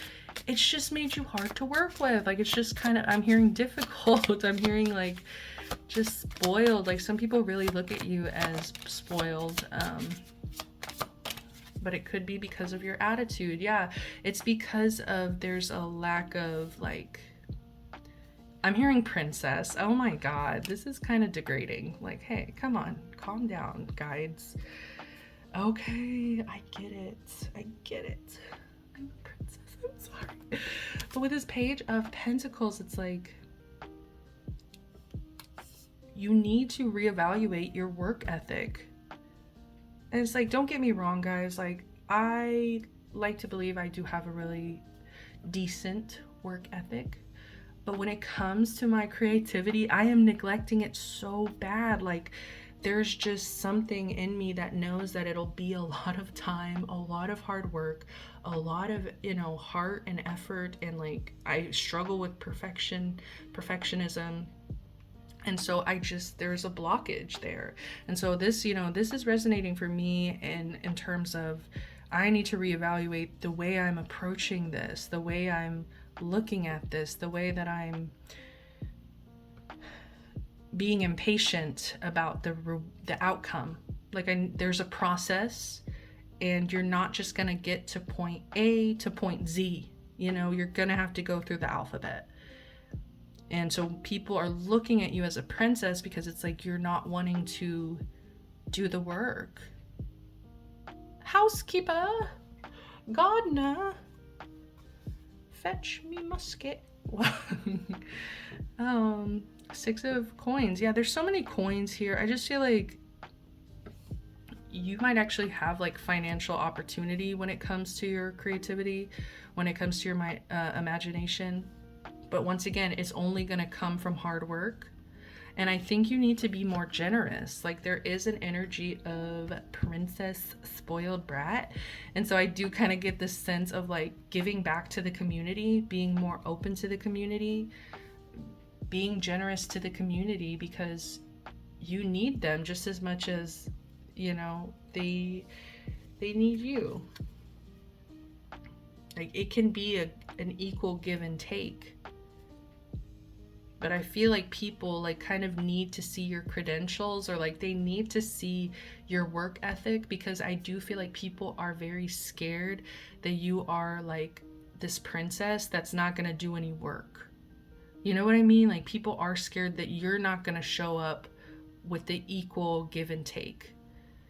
it's just made you hard to work with. Like, it's just kind of, I'm hearing difficult. I'm hearing like, just spoiled. Like some people really look at you as spoiled, but it could be because of your attitude. Yeah, it's because of there's a lack of like, I'm hearing princess. Oh my god, this is kind of degrading. Like, hey, come on, calm down, guides. Okay, I get it. I get it. I'm a princess, I'm sorry. But with this Page of Pentacles, it's like you need to reevaluate your work ethic. And it's like, don't get me wrong, guys. Like, I like to believe I do have a really decent work ethic. But when it comes to my creativity, I am neglecting it so bad. Like, there's just something in me that knows that it'll be a lot of time, a lot of hard work, a lot of, you know, heart and effort. And like, I struggle with perfectionism. And so there's a blockage there. And so this, you know, this is resonating for me in terms of, I need to reevaluate the way I'm approaching this, the way I'm looking at this, the way that I'm being impatient about the outcome. Like, there's a process, and you're not just gonna get to point A to point Z. You know, you're gonna have to go through the alphabet. And so people are looking at you as a princess because it's like you're not wanting to do the work. Housekeeper, gardener, fetch me musket. Six of coins. Yeah, there's so many coins here. I just feel like you might actually have like financial opportunity when it comes to your creativity, when it comes to your imagination. But once again, it's only going to come from hard work. And I think you need to be more generous. Like, there is an energy of princess spoiled brat. And so I do kind of get this sense of like giving back to the community, being more open to the community, being generous to the community, because you need them just as much as, you know, they need you. Like, it can be an equal give and take. But I feel like people like kind of need to see your credentials, or like they need to see your work ethic, because I do feel like people are very scared that you are like this princess that's not going to do any work. You know what I mean? Like, people are scared that you're not going to show up with the equal give and take.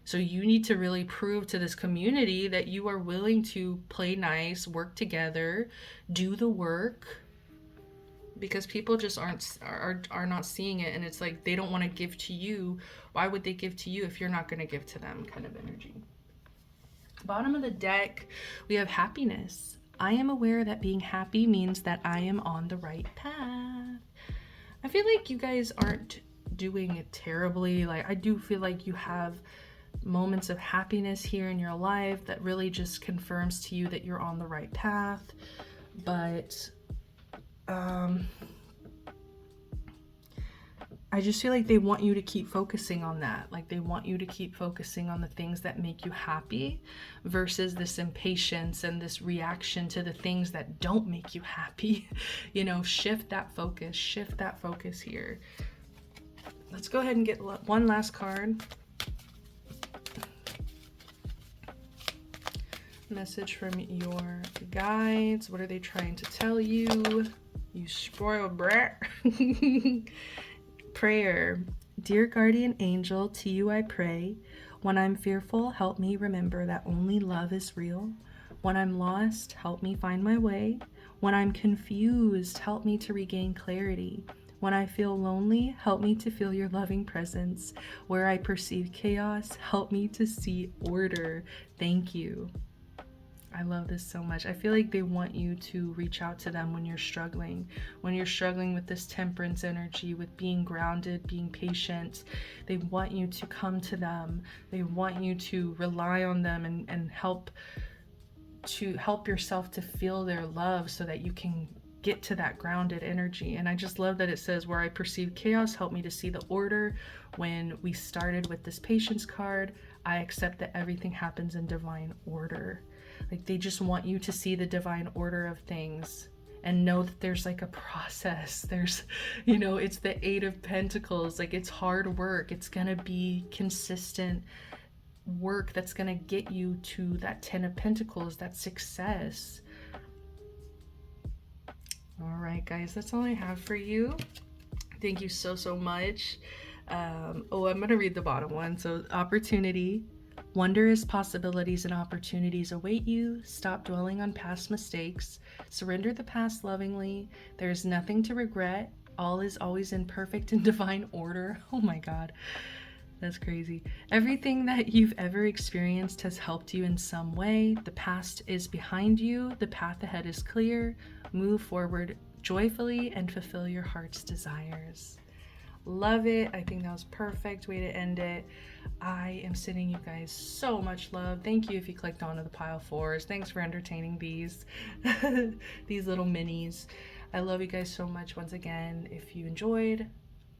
So you need to really prove to this community that you are willing to play nice, work together, do the work, because people just are not seeing it. And it's like, they don't want to give to you. Why would they give to you if you're not going to give to them, kind of energy. Bottom of the deck, we have happiness. I am aware that being happy means that I am on the right path. I feel like you guys aren't doing it terribly. Like, I do feel like you have moments of happiness here in your life that really just confirms to you that you're on the right path. But I just feel like they want you to keep focusing on that. Like, they want you to keep focusing on the things that make you happy versus this impatience and this reaction to the things that don't make you happy. You know, shift that focus here. Let's go ahead and get one last card. Message from your guides. What are they trying to tell you? You spoiled brat. Prayer. Dear guardian angel, to you I pray. When I'm fearful, help me remember that only love is real. When I'm lost, help me find my way. When I'm confused, help me to regain clarity. When I feel lonely, help me to feel your loving presence. Where I perceive chaos, help me to see order. Thank you. I love this so much. I feel like they want you to reach out to them when you're struggling with this temperance energy, with being grounded, being patient. They want you to come to them. They want you to rely on them and help yourself to feel their love so that you can get to that grounded energy. And I just love that it says, where I perceive chaos, help me to see the order. When we started with this patience card, I accept that everything happens in divine order. Like, they just want you to see the divine order of things and know that there's like a process. There's, you know, it's the 8 of Pentacles. Like, it's hard work. It's gonna be consistent work that's gonna get you to that 10 of Pentacles, that success. All right, guys, that's all I have for you. Thank you so, so much. Oh, I'm gonna read the bottom one. So, opportunity. Wondrous possibilities and opportunities await you. Stop dwelling on past mistakes. Surrender the past lovingly. There is nothing to regret. All is always in perfect and divine order. Oh my God. That's crazy. Everything that you've ever experienced has helped you in some way. The past is behind you. The path ahead is clear. Move forward joyfully and fulfill your heart's desires. Love it. I think that was perfect way to end it. I am sending you guys so much love. Thank you if you clicked onto the pile fours. Thanks for entertaining these these little minis. I love you guys so much. Once again, if you enjoyed,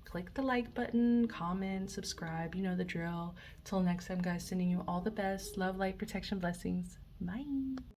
click the like button, comment, subscribe. You know the drill. Till next time, guys, sending you all the best. Love, light, protection, blessings. Bye.